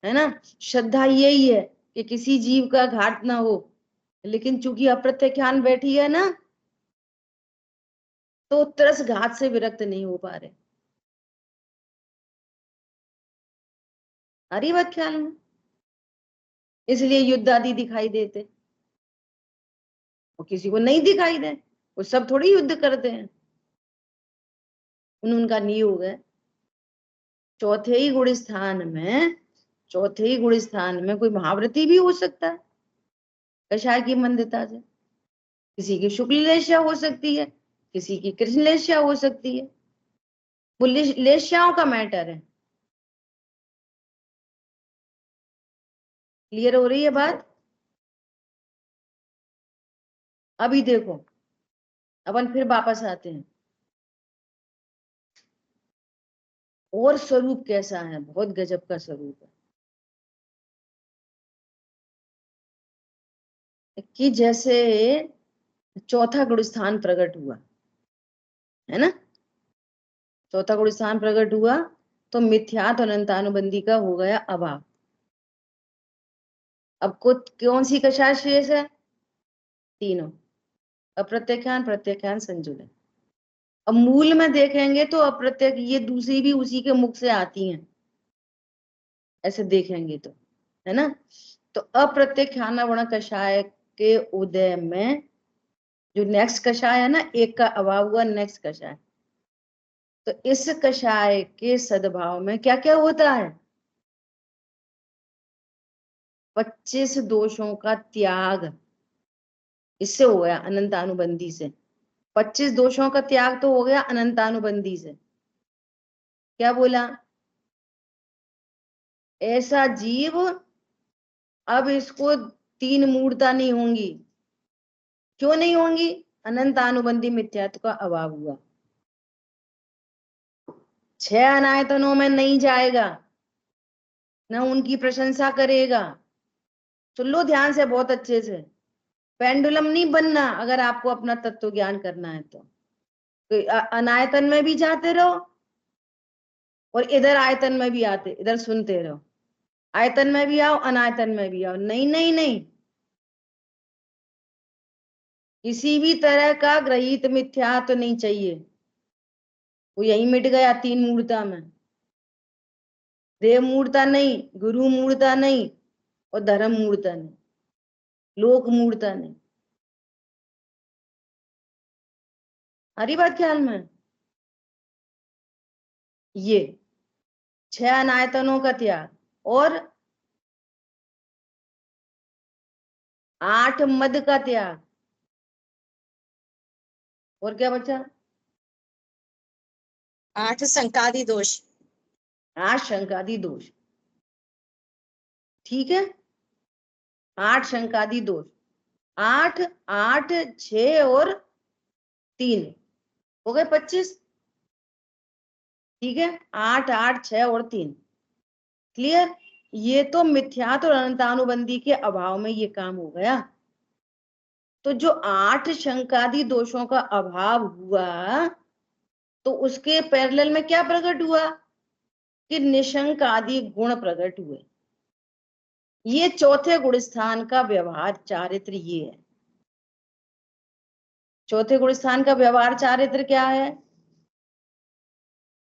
है ना। श्रद्धा यही है कि किसी जीव का घाट ना हो, लेकिन चूंकि अप्रत्यख्यान बैठी है ना, तो तरस घात से विरक्त नहीं हो पा रहे। आ रही बात ख्याल में? इसलिए युद्ध आदि दिखाई देते, और किसी को नहीं दिखाई दे, वो सब थोड़ी युद्ध करते हैं। उनका नियोग है। चौथे ही गुण स्थान में, चौथे ही गुण स्थान में कोई महाव्रती भी हो सकता है कषाय की मंदता से। किसी की शुक्ल लेश्या हो सकती है, किसी की कृष्ण लेश्या हो सकती है। वो लेश्याओं का मैटर है। क्लियर हो रही है बात? अभी देखो, अपन फिर वापस आते हैं। और स्वरूप कैसा है? बहुत गजब का स्वरूप है कि जैसे चौथा गुण स्थान प्रकट हुआ, है ना। चौथा गुण स्थान प्रकट हुआ तो मिथ्यात्व अनंतानुबंधी का हो गया अभाव। अब को कौन सी कषाय शेष है? तीनों, अप्रत्यख्यान, प्रत्यख्यान, संजुलन। अब मूल में देखेंगे तो अप्रत्यक ये दूसरी भी उसी के मुख से आती हैं, ऐसे देखेंगे तो, है ना। तो अप्रत्यख्यान वर्ण कषाय के उदय में जो नेक्स्ट कषाय है ना, एक का अभाव हुआ, नेक्स्ट कषाय। तो इस कषाय के सद्भाव में क्या क्या होता है? 25 दोषों का त्याग, इससे हो गया अनंतानुबंधी से। 25 दोषों का त्याग तो हो गया अनंतानुबंधी से। क्या बोला? ऐसा जीव अब इसको 3 मूर्ता नहीं होंगी। क्यों नहीं होंगी? अनंतानुबंधी मिथ्यात्व का अभाव हुआ। 6 अनायतनों में नहीं जाएगा, न उनकी प्रशंसा करेगा। सुन लो ध्यान से, बहुत अच्छे से। पेंडुलम नहीं बनना अगर आपको अपना तत्व ज्ञान करना है तो अनायतन में भी जाते रहो और इधर आयतन में भी आते, इधर सुनते रहो। आयतन में भी आओ, अनायतन में भी आओ। नहीं नहीं नहीं, किसी भी तरह का ग्रहित मिथ्या तो नहीं चाहिए। वो यही मिट गया 3 मूर्ता में। देव मूर्ता नहीं, गुरु मूर्ता नहीं, और धर्म मूर्ता नहीं, लोक मूर्ता नहीं। हरी बात ख्याल में? ये 6 अनायतनों का त्याग और 8 मद का त्याग, और क्या बचा? 8 संकादि दोष। 8 शंकादि दोष। ठीक है, 8 शंकादि दोष। 8 8 6 और 3 हो गए 25। ठीक है, 8 8 6 और 3। क्लियर? ये तो मिथ्यात और अनंतानुबंधी के अभाव में ये काम हो गया। तो जो 8 शंकादि दोषों का अभाव हुआ, तो उसके पैरेलल में क्या प्रकट हुआ कि निशंक आदि गुण प्रकट हुए। ये चौथे गुण स्थान का व्यवहार चारित्र ये है। चौथे गुण स्थान का व्यवहार चारित्र क्या है?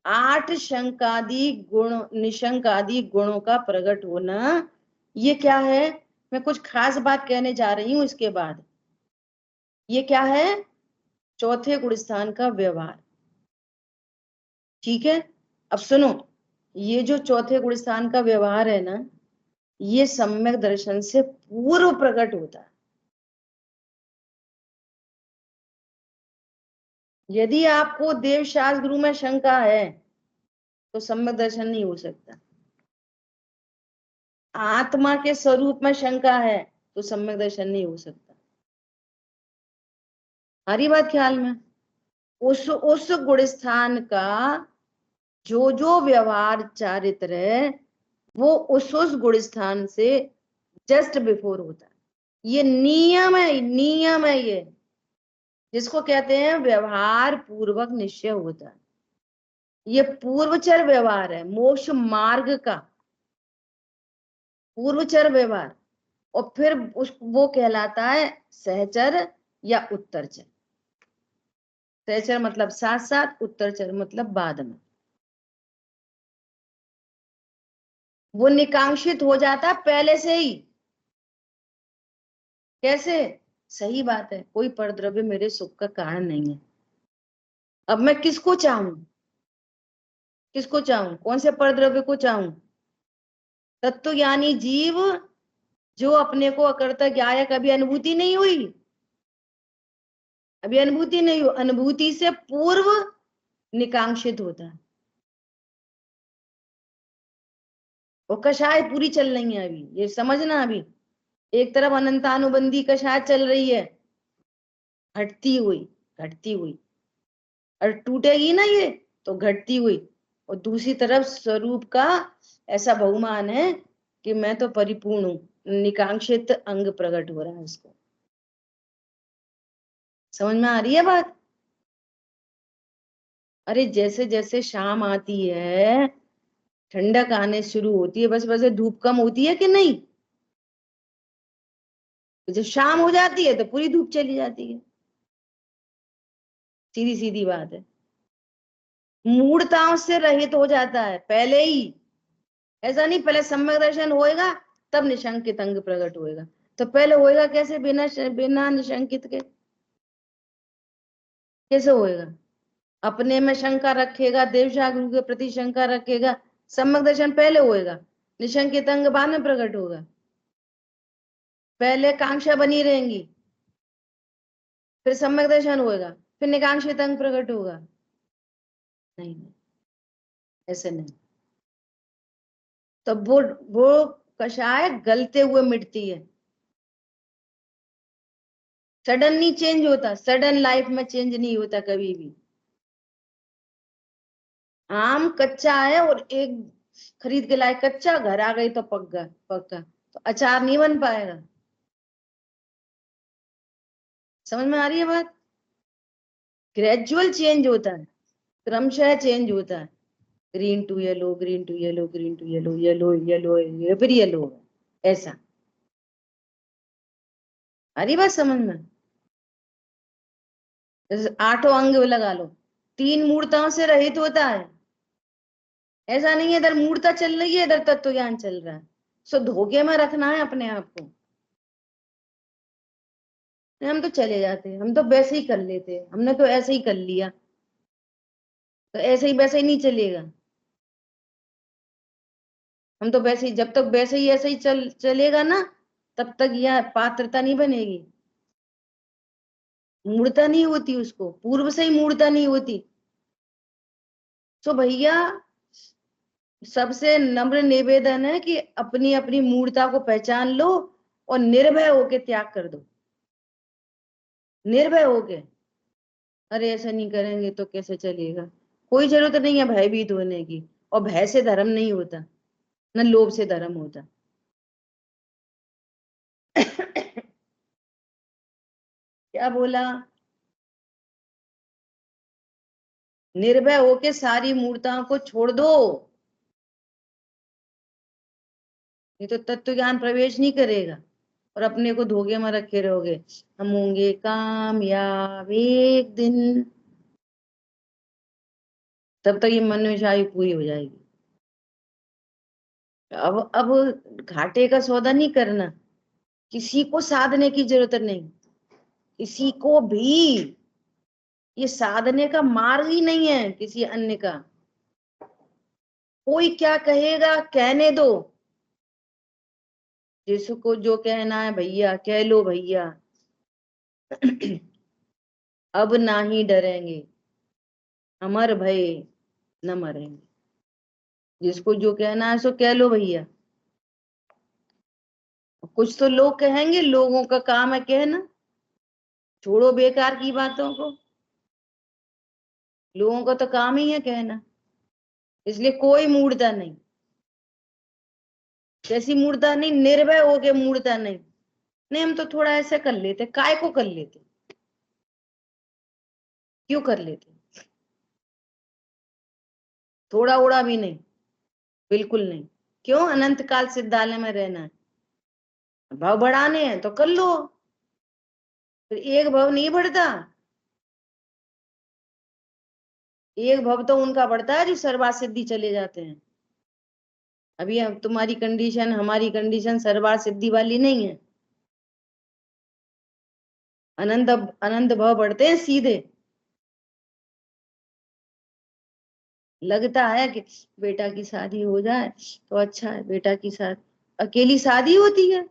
8 शंकादि गुण, निशंकादि गुणों का प्रकट होना। ये क्या है? मैं कुछ खास बात कहने जा रही हूं इसके बाद। ये क्या है? चौथे गुण स्थान का व्यवहार। ठीक है, अब सुनो, ये जो चौथे गुण स्थान का व्यवहार है ना, ये सम्यक दर्शन से पूर्व प्रकट होता है। यदि आपको देवशास्त्र गुरु में शंका है तो सम्यक दर्शन नहीं हो सकता। आत्मा के स्वरूप में शंका है तो सम्यक दर्शन नहीं हो सकता। आ रही बात ख्याल में? उस गुण स्थान का जो व्यवहार चारित्र है वो उस गुण स्थान से जस्ट बिफोर होता है। ये नियम है ये, जिसको कहते हैं व्यवहार पूर्वक निश्चय होता है। ये पूर्वचर व्यवहार है, मोक्ष मार्ग का पूर्वचर व्यवहार, और फिर वो कहलाता है सहचर या उत्तरचर। सहचर मतलब साथ साथ, उत्तरचर मतलब बाद में। वो निकांक्षित हो जाता पहले से ही। कैसे? सही बात है, कोई परद्रव्य मेरे सुख का कारण नहीं है। अब मैं किसको चाहूं? किसको चाहूं? कौन से परद्रव्य को चाहूं? तत्व ज्ञानी जीव जो अपने को अकर्ता ज्ञाय, कभी अनुभूति नहीं हुई, अभी अनुभूति नहीं हुई, अनुभूति से पूर्व निकांक्षित होता है। वो कषाय पूरी चल रही है अभी, ये समझना। अभी एक तरफ अनंतानुबंधी कषाय चल रही है, घटती हुई घटती हुई, और टूटेगी ना ये तो घटती हुई, और दूसरी तरफ स्वरूप का ऐसा बहुमान है कि मैं तो परिपूर्ण हूं, निकांक्षित अंग प्रकट हो रहा है इसको। समझ में आ रही है बात? अरे जैसे जैसे शाम आती है, ठंडक आने शुरू होती है, बस वैसे धूप कम होती है कि नहीं? जब शाम हो जाती है तो पूरी धूप चली जाती है। सीधी सीधी बात है। मूढ़ताओं से रहित हो जाता है पहले ही। ऐसा नहीं पहले सम्यक दर्शन होएगा तब निशंकित अंग प्रकट होएगा। तो पहले होएगा कैसे? बिना निशंकित के कैसे होएगा? अपने में शंका रखेगा, देव जागरूक के प्रति शंका रखेगा, सम्यक दर्शन पहले होएगा, निशंकित अंग बाद में प्रकट होगा। पहले कांक्षा बनी रहेंगी, फिर सम्यक दर्शन होएगा, फिर निकांक्षित अंग प्रकट होगा। नहीं, ऐसे नहीं। तो वो कषाय गलते हुए मिटती है, सडन नहीं चेंज होता, सडन लाइफ में चेंज नहीं होता कभी भी। आम कच्चा है और एक खरीद के लाए कच्चा, घर आ गई तो पक गया पक्का, तो अचार नहीं बन पाएगा। समझ में आ रही है बात? ग्रेजुअल चेंज होता है, क्रमशः चेंज होता है। Green to yellow, green to yellow, green to yellow, yellow yellow फिर येलो, ऐसा। आ रही बात समझ में? जैसे आठों अंग लगा लो, 3 मूर्ताओं से रहित होता है। ऐसा नहीं है इधर मूर्ता चल रही है इधर तत्व ज्ञान चल रहा है। सो धोखे में रखना है अपने आप को। हम तो चले जाते, हम तो वैसे ही कर लेते, हमने तो ऐसे ही कर लिया, तो ऐसे ही वैसे ही नहीं चलेगा। हम तो वैसे ही, जब तक वैसे ही ऐसे ही चलेगा ना, तब तक यह पात्रता नहीं बनेगी, मूर्ता नहीं होती, उसको पूर्व से ही मूर्ता नहीं होती। तो भैया सबसे नम्र निवेदन है कि अपनी अपनी मूर्ता को पहचान लो और निर्भय होके त्याग कर दो। निर्भय होके, अरे ऐसा नहीं करेंगे तो कैसे चलेगा, कोई जरूरत नहीं है भयभीत होने की। और भय से धर्म नहीं होता, न लोभ से धर्म होता। क्या बोला? निर्भय होके सारी मूर्ताओं को छोड़ दो, ये तो तत्व ज्ञान प्रवेश नहीं करेगा, और अपने को धोखे में रखे रहोगे। हम होंगे कामयाब एक दिन, तब तक ये मन में शायद पूरी हो जाएगी। अब घाटे का सौदा नहीं करना, किसी को साधने की जरूरत नहीं, किसी को भी। ये साधने का मार्ग ही नहीं है किसी अन्य का। कोई क्या कहेगा कहने दो, जिसको जो कहना है भैया कह लो भैया। अब ना ही डरेंगे, अमर भय न मरेंगे। जिसको जो कहना है सो कह लो भैया, कुछ तो लोग कहेंगे, लोगों का काम है कहना, छोड़ो बेकार की बातों को, लोगों का तो काम ही है कहना, इसलिए कोई मूर्ता नहीं, जैसी मूर्ता नहीं, निर्भय हो के मूर्ता नहीं। नहीं हम तो थोड़ा ऐसे कर लेते, काय को कर लेते, क्यों कर लेते, थोड़ा उड़ा भी नहीं, बिल्कुल नहीं। क्यों? अनंत काल सिद्धालय में रहना है, भाव बढ़ाने हैं तो कर लो, फिर एक भाव नहीं बढ़ता, एक भाव तो उनका बढ़ता है जो सर्वार्थ सिद्धि चले जाते हैं। अभी हम तुम्हारी कंडीशन, हमारी कंडीशन सर्वार्थ सिद्धि वाली नहीं है, अनंत अनंत भाव बढ़ते हैं सीधे। लगता है कि बेटा की शादी हो जाए तो अच्छा है, बेटा की शादी, अकेली शादी होती है,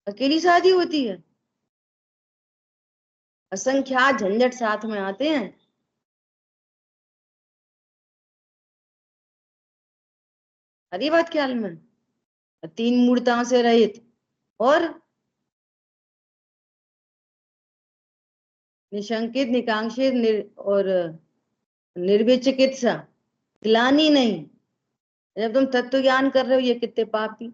अकेली शादी होती है, असंख्यात झंझट साथ में आते हैं। हरी बात ख्याल में, तीन मूर्ताओं से रहित और निशंकित, निकांक्षित, और निर्विचिकित्सा, ग्लानि नहीं। जब तुम तत्व ज्ञान कर रहे हो, ये कितने पापी,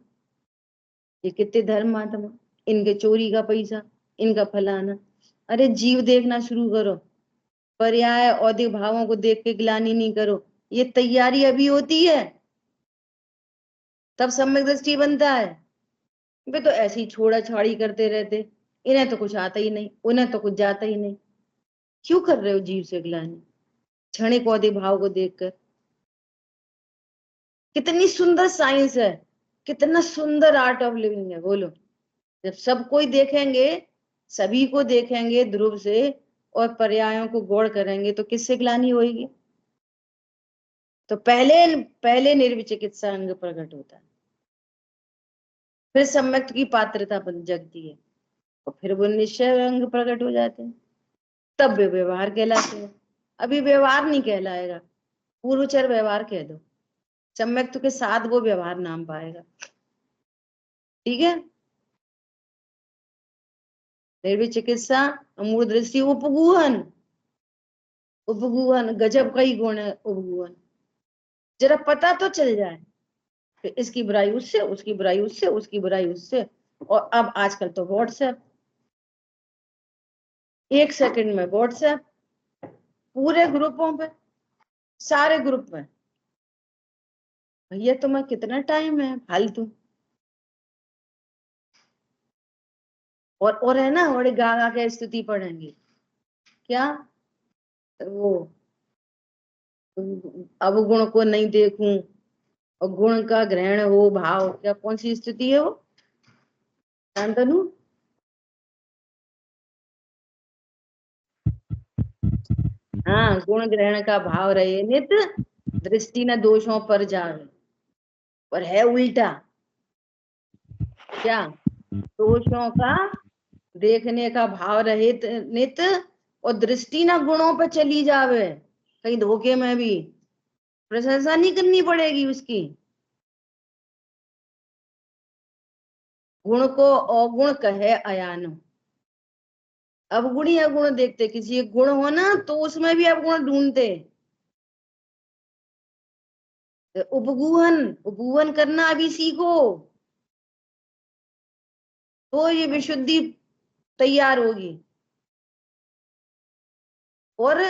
ये कितने धर्मात्मा, इनके चोरी का पैसा, इनका फलाना, अरे जीव देखना शुरू करो, पर्याय औदिक भावों को देख के ग्लानि नहीं करो, ये तैयारी अभी होती है, तब सम्यक दृष्टि बनता है। वे तो ऐसे ही छोड़ा छाड़ी करते रहते, इन्हें तो कुछ आता ही नहीं, उन्हें तो कुछ जाता ही नहीं। क्यों कर रहे हो जीव से ग्लानि, क्षणिक औदिक भाव को देखकर? कितनी सुंदर साइंस है, कितना सुंदर आर्ट ऑफ लिविंग है, बोलो। जब सब कोई देखेंगे, सभी को देखेंगे ध्रुव से, और पर्यायों को गौर करेंगे, तो किससे ग्लानि होगी? तो पहले पहले निर्विचिकित्सा अंग प्रकट होता है, फिर सम्यक की पात्रता बन जगती है, और फिर वो निश्चय अंग प्रकट हो जाते हैं, तब वे व्यवहार कहलाते हैं। अभी व्यवहार नहीं कहलाएगा, पूर्वचर व्यवहार कह दो, सम्यक के साथ वो व्यवहार नाम पाएगा। ठीक है? निर्विचिकित्सा, अमूढ़ दृष्टि, उपगूहन, उपगूहन गजब का ही गुण है उपगूहन, जरा पता तो चल जाए, फिर इसकी बुराई उससे, उसकी बुराई उससे, उसकी बुराई उससे। और अब आजकल तो व्हाट्सएप, एक सेकंड में व्हाट्सएप, पूरे ग्रुपों पे, सारे ग्रुप में, भैया तुम्हें कितना टाइम है फालतू। और है ना, बड़े गा गा के स्तुति पढ़ेंगे, क्या वो, अवगुण को नहीं देखूं और गुण का ग्रहण हो भाव, क्या कौन सी स्तुति है वो शांतनु? हाँ, गुण ग्रहण का भाव रहे नित, दृष्टि न दोषों पर जावे। और है उल्टा, क्या? दोषों का देखने का भाव रहित नित, और दृष्टि न गुणों पर चली जावे, कहीं धोखे में भी प्रशंसा नहीं करनी पड़ेगी उसकी। गुण को अवगुण कहे अयानो, अवगुण ही अवगुण देखते, किसी एक गुण हो ना तो उसमें भी अवगुण ढूंढते। उपगूहन, उपगूहन करना अभी सीखो, तो ये विशुद्धि तैयार होगी। और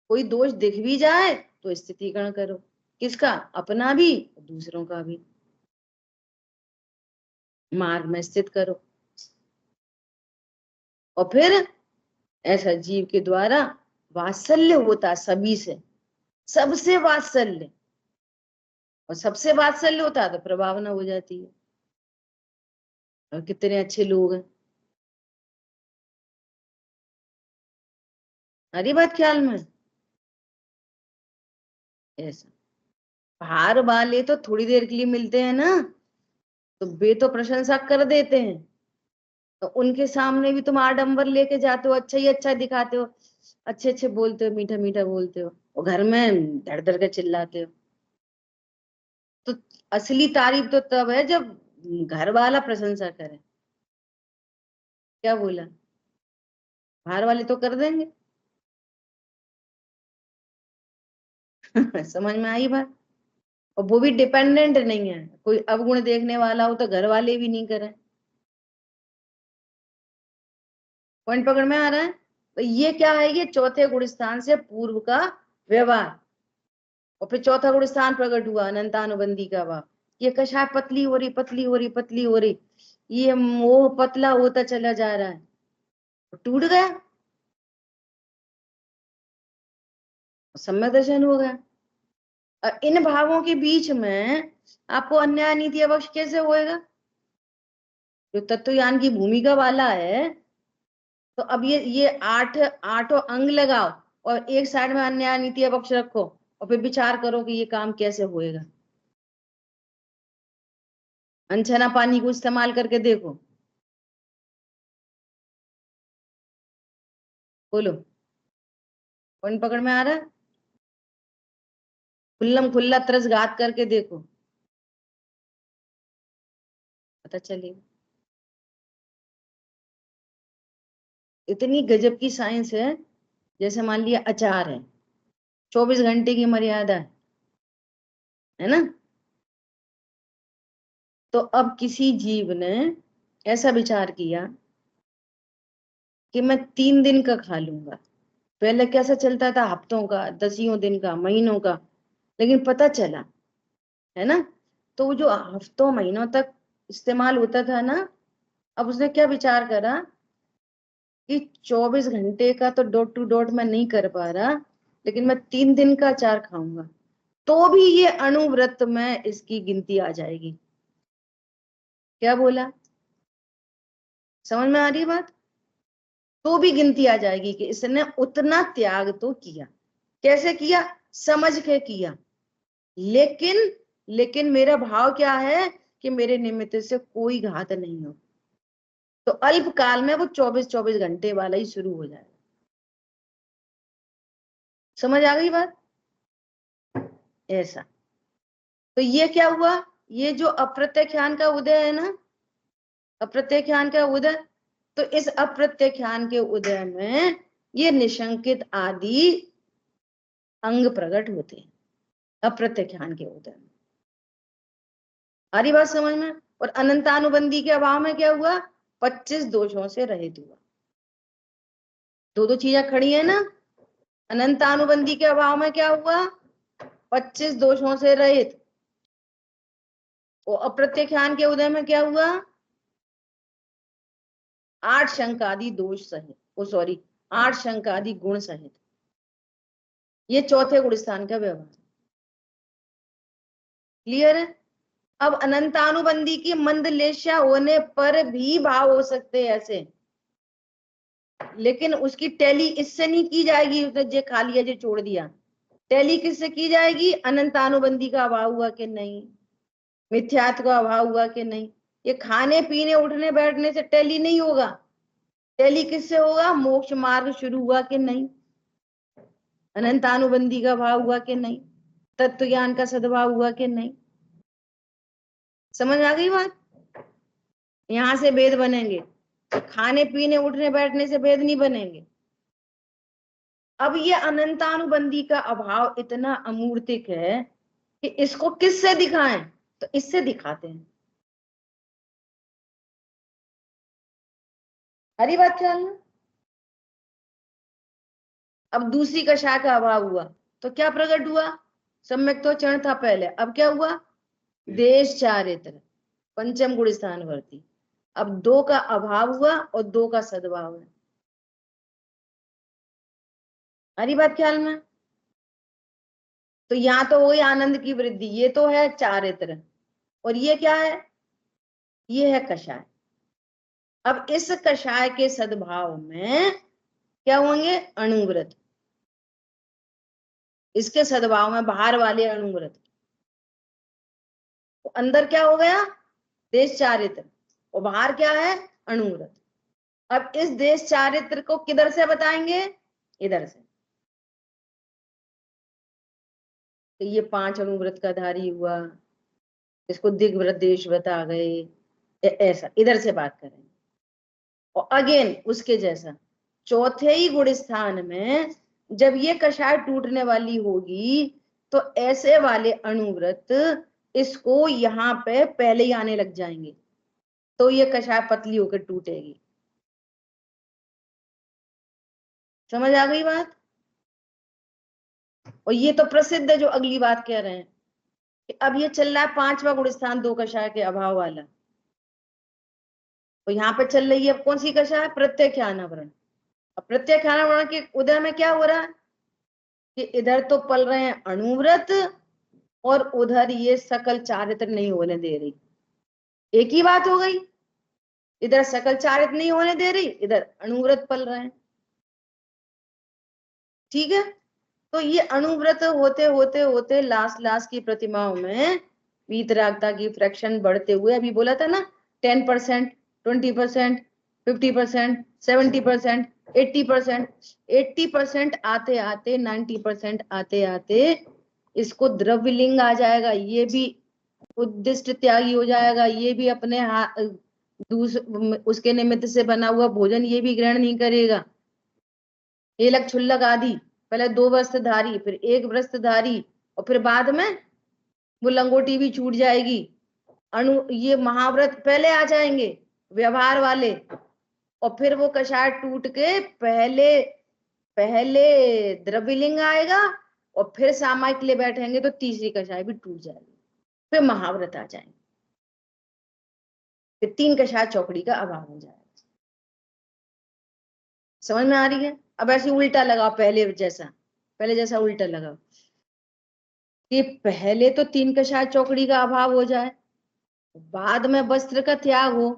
कोई दोष दिख भी जाए तो स्थितिकरण करो, किसका? अपना भी, दूसरों का भी, मार्ग में स्थित करो। और फिर ऐसा जीव के द्वारा वात्सल्य होता सभी से, सबसे वात्सल्य, और सबसे वात्सल्य होता है तो प्रभावना हो जाती है। और कितने अच्छे लोग हैं, हरी बात ख्याल में। ऐसा बाहर वाले तो थोड़ी देर के लिए मिलते हैं ना, तो वे तो प्रशंसा कर देते हैं, तो उनके सामने भी तुम आडंबर लेके जाते हो, अच्छा ही अच्छा दिखाते हो, अच्छे अच्छे बोलते हो, मीठा मीठा बोलते हो, और घर में धड़ धड़ के चिल्लाते हो। तो असली तारीफ तो तब है जब घर वाला प्रशंसा करे। क्या बोला? बाहर वाले तो कर देंगे। समझ में आई बात? और वो भी डिपेंडेंट नहीं है, कोई अवगुण देखने वाला हो तो घर वाले भी नहीं करें। पॉइंट पकड़ में आ रहा है? तो ये क्या है? ये चौथे गुण स्थान से पूर्व का व्यवहार। और फिर चौथा गुण स्थान प्रकट हुआ अनंतानुबंधी का भाव। ये कषाय पतली हो रही, पतली हो रही, पतली हो रही, ये मोह पतला होता चला जा रहा है, टूट गया, सम्यक दर्शन हो गया। और इन भावों के बीच में आपको अन्याय नीति अवश्य कैसे होएगा? जो तत्व ज्ञान की भूमिका वाला है, तो अब ये आठों अंग लगाओ और एक साइड में अन्याय नीति अवक्ष रखो और फिर विचार करो कि ये काम कैसे होएगा। अनछना पानी को इस्तेमाल करके देखो। बोलो, पॉइंट पकड़ में आ रहा है? खुल्लम खुल्ला तरस घात करके देखो, पता चलेगा। इतनी गजब की साइंस है। जैसे मान लिया अचार है, 24 घंटे की मर्यादा है ना? तो अब किसी जीव ने ऐसा विचार किया कि मैं 3 दिन का खा लूंगा। पहले कैसा चलता था? हफ्तों का, 10 दिन का, महीनों का। लेकिन पता चला, है ना, तो वो जो हफ्तों महीनों तक इस्तेमाल होता था ना, अब उसने क्या विचार करा कि 24 घंटे का तो डॉट टू डॉट मैं नहीं कर पा रहा, लेकिन मैं 3 दिन का अचार खाऊंगा तो भी ये अणुव्रत में इसकी गिनती आ जाएगी। क्या बोला? समझ में आ रही है बात? तो भी गिनती आ जाएगी कि इसने उतना त्याग तो किया। कैसे किया? समझ के किया। लेकिन मेरा भाव क्या है कि मेरे निमित्त से कोई घात नहीं हो। तो अल्प काल में वो 24 घंटे वाला ही शुरू हो जाएगा। समझ आ गई बात? ऐसा। तो ये क्या हुआ? ये जो अप्रत्यक्षान का उदय है ना, अप्रत्यक्षान का उदय, तो इस अप्रत्यक्षान के उदय में ये निशंकित आदि अंग प्रकट होते हैं। अप्रत्यक्षान के उदय में आ रही बात समझ में? और अनंतानुबंधी के अभाव में क्या हुआ? 25 दोषों से रहित हुआ। दो चीजें खड़ी है ना। अनंतानुबंधी के अभाव में क्या हुआ? 25 दोषों से रहित। और अप्रत्यक्षान के उदय में क्या हुआ? 8 शंकादि दोष सहित, ओ सॉरी, 8 शंकादि गुण सहित। ये चौथे गुण स्थान का व्यवहार। क्लियर है? अब अनंतानुबंधी की मंदलेशा होने पर भी भाव हो सकते हैं ऐसे, लेकिन उसकी टैली इससे नहीं की जाएगी। उसने जे खा लिया, जे छोड़ दिया, टैली किससे की जाएगी? अनंतानुबंधी का अभाव हुआ कि नहीं, मिथ्यात्व का अभाव हुआ कि नहीं। ये खाने पीने उठने बैठने से टैली नहीं होगा। टैली किससे होगा? मोक्ष मार्ग शुरू हुआ कि नहीं, अनंतानुबंधी का भाव हुआ कि नहीं, तत्व ज्ञान का सद्भाव हुआ कि नहीं। समझ आ गई बात? यहां से वेद बनेंगे, तो खाने पीने उठने बैठने से वेद नहीं बनेंगे। अब ये अनंतानुबंधी का अभाव इतना अमूर्तिक है कि इसको किससे दिखाएं? तो इससे दिखाते हैं। हरी बात ख्याल में? अब दूसरी कषाय का अभाव हुआ तो क्या प्रकट हुआ? सम्यक तो चरण था पहले, अब क्या हुआ? देश चारित्र, पंचम गुण स्थान वर्ती। अब 2 का अभाव हुआ और 2 का सद्भाव है। हरी बात ख्याल में? तो यहाँ तो वही आनंद की वृद्धि, ये तो है चारित्र, और ये क्या है? ये है कषाय। अब इस कषाय के सद्भाव में क्या होंगे? अणुव्रत। इसके सद्भाव में बाहर वाले अणुव्रत। तो अंदर क्या हो गया? देश चारित्र, और बाहर क्या है? अणुव्रत। अब इस देश चारित्र को किधर से बताएंगे? इधर से। तो ये 5 अणुव्रत का धारी हुआ, इसको दिग्वृद्देश्वत आ गए, ऐसा इधर से बात करें। और अगेन उसके जैसा चौथे ही गुण स्थान में जब ये कषाय टूटने वाली होगी तो ऐसे वाले अणुव्रत इसको यहाँ पे पहले ही आने लग जाएंगे, तो ये कषाय पतली होकर टूटेगी। समझ आ गई बात? और ये तो प्रसिद्ध है जो अगली बात कह रहे हैं कि अब ये चल रहा है 5वां गुण स्थान 2 कषाय के अभाव वाला, तो यहाँ पे चल रही है कौन सी कषाय? प्रत्याख्यानावरण। अब प्रत्याख्यानावरण के उदय में क्या हो रहा है कि इधर तो पल रहे हैं अणुव्रत और उधर ये सकल चारित्र नहीं होने दे रही। एक ही बात हो गई, इधर सकल चारित्र नहीं होने दे रही, इधर अणुव्रत पल रहे हैं। ठीक है, तो ये अणुव्रत होते होते होते लास्ट की प्रतिमाओं में वीतरागता की फ्रैक्शन बढ़ते हुए, अभी बोला था ना 10%, 20%, 50%, 70%, 80%, 80% आते आते 90% आते आते इसको द्रव्यलिंग आ जाएगा, ये भी उद्दिष्ट त्यागी हो जाएगा, ये भी अपने उसके निमित्त से बना हुआ भोजन ये भी ग्रहण नहीं करेगा। एलक छुल्लक आदि, पहले 2 वस्त्रधारी, फिर 1 वस्त्रधारी, और फिर बाद में वो लंगोटी भी छूट जाएगी। ये महाव्रत पहले आ जाएंगे व्यवहार वाले, और फिर वो कषाय टूट के पहले द्रव्यलिंग आएगा और फिर सामायिक ले बैठेंगे तो तीसरी कषाय भी टूट जाएगी, फिर महाव्रत आ जाएंगे, फिर 3 कषाय चौकड़ी का अभाव हो जाएगा। समझ में आ रही है? अब ऐसे उल्टा लगाओ, पहले जैसा उल्टा लगाओ कि पहले तो 3 कषाय चौकड़ी का अभाव हो जाए, बाद में वस्त्र का त्याग हो,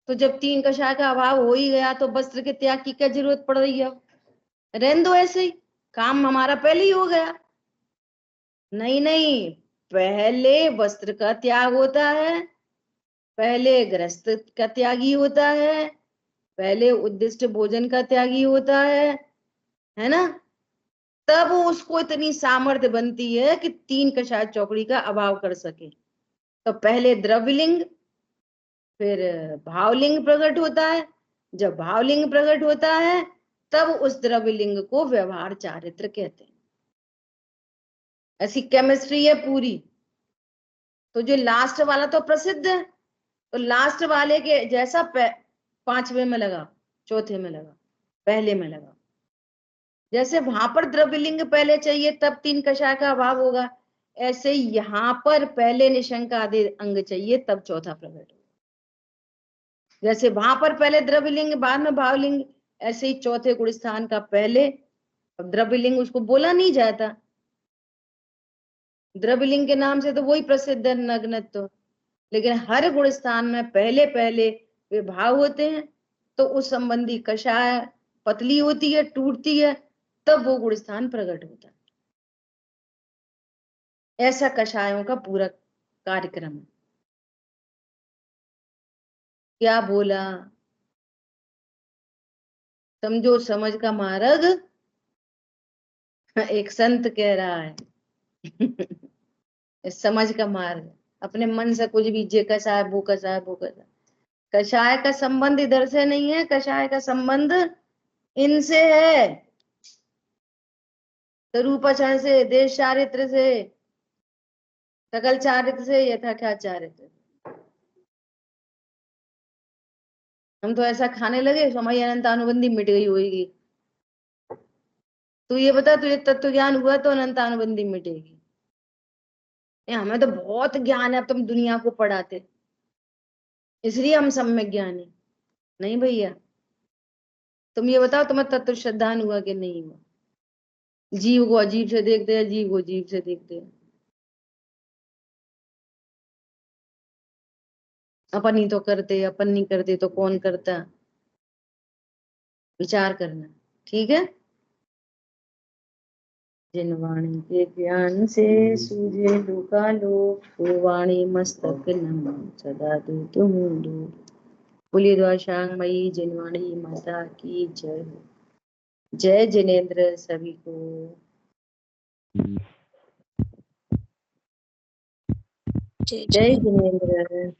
तो जब 3 कषाय का अभाव हो ही गया तो वस्त्र के त्याग की क्या जरूरत पड़ रही है? रहने दो ऐसे ही, काम हमारा पहले ही हो गया। नहीं, पहले वस्त्र का त्याग होता है, पहले गृहस्थ का त्यागी होता है, पहले उद्दिष्ट भोजन का त्यागी होता है ना? तब उसको इतनी सामर्थ्य बनती है कि 3 कषाय चौकड़ी का अभाव कर सके। तो पहले द्रव्यलिंग फिर भावलिंग प्रकट होता है, जब भावलिंग प्रकट होता है तब उस द्रव्यलिंग को व्यवहार चारित्र कहते हैं। ऐसी केमिस्ट्री है पूरी। तो जो लास्ट वाला तो प्रसिद्ध है, तो लास्ट वाले के जैसा 5वें में लगा, चौथे में लगा, पहले में लगा, जैसे वहां पर द्रव्यलिंग पहले चाहिए तब 3 कषाय का अभाव होगा, ऐसे यहाँ पर पहले निशंक आदि अंग चाहिए तब चौथा प्रकट होगा। जैसे वहां पर पहले द्रव्यलिंग बाद में भावलिंग, ऐसे ही चौथे गुण स्थान का पहले द्रव्यलिंग उसको बोला नहीं जाता, द्रव्यलिंग के नाम से तो वही प्रसिद्ध है नग्नत्व, लेकिन हर गुण स्थान में पहले पहले वे भाव होते हैं, तो उस संबंधी कषाय पतली होती है, टूटती है, तब वो गुण स्थान प्रकट होता है। ऐसा कषायों का पूरा कार्यक्रम है। क्या बोला? समझो समझ का मार्ग, एक संत कह रहा है समझ का मार्ग, अपने मन से कुछ भी जे कषाय वो कषाय वो कषाय, कषाय का संबंध इधर से नहीं है, कषाय का संबंध इनसे है, स्वरूपाचरण से, देश चारित्र से, सकल चारित्र से, यथाख्यात चारित्र। हम तो ऐसा खाने लगे हमारी अनंत अनुबंधी मिट गई होगी। तू ये बता, तुझे तत्व ज्ञान हुआ तो अनंत अनुबंधी मिटेगी? हमें तो बहुत ज्ञान है, अब तुम दुनिया को पढ़ाते इसलिए हम सम्यक ज्ञानी नहीं भैया। तुम ये बताओ तुम्हें तत्व श्रद्धान हुआ कि नहीं हुआ? जीव को अजीब से देखते हैं, जीव को जीव से देखते हैं, अपन ही तो करते, अपन नहीं करते तो कौन करता? विचार करना, ठीक है? जिन वाणी के ज्ञान से सूझे लोकालोक, वो वाणी मस्तक नम सदा दो तुम दो। बोलिए द्वाशांगमयी जिनवाणी माता की जय हो। जय जिनेन्द्र सभी को। जय जिनेन्द्र।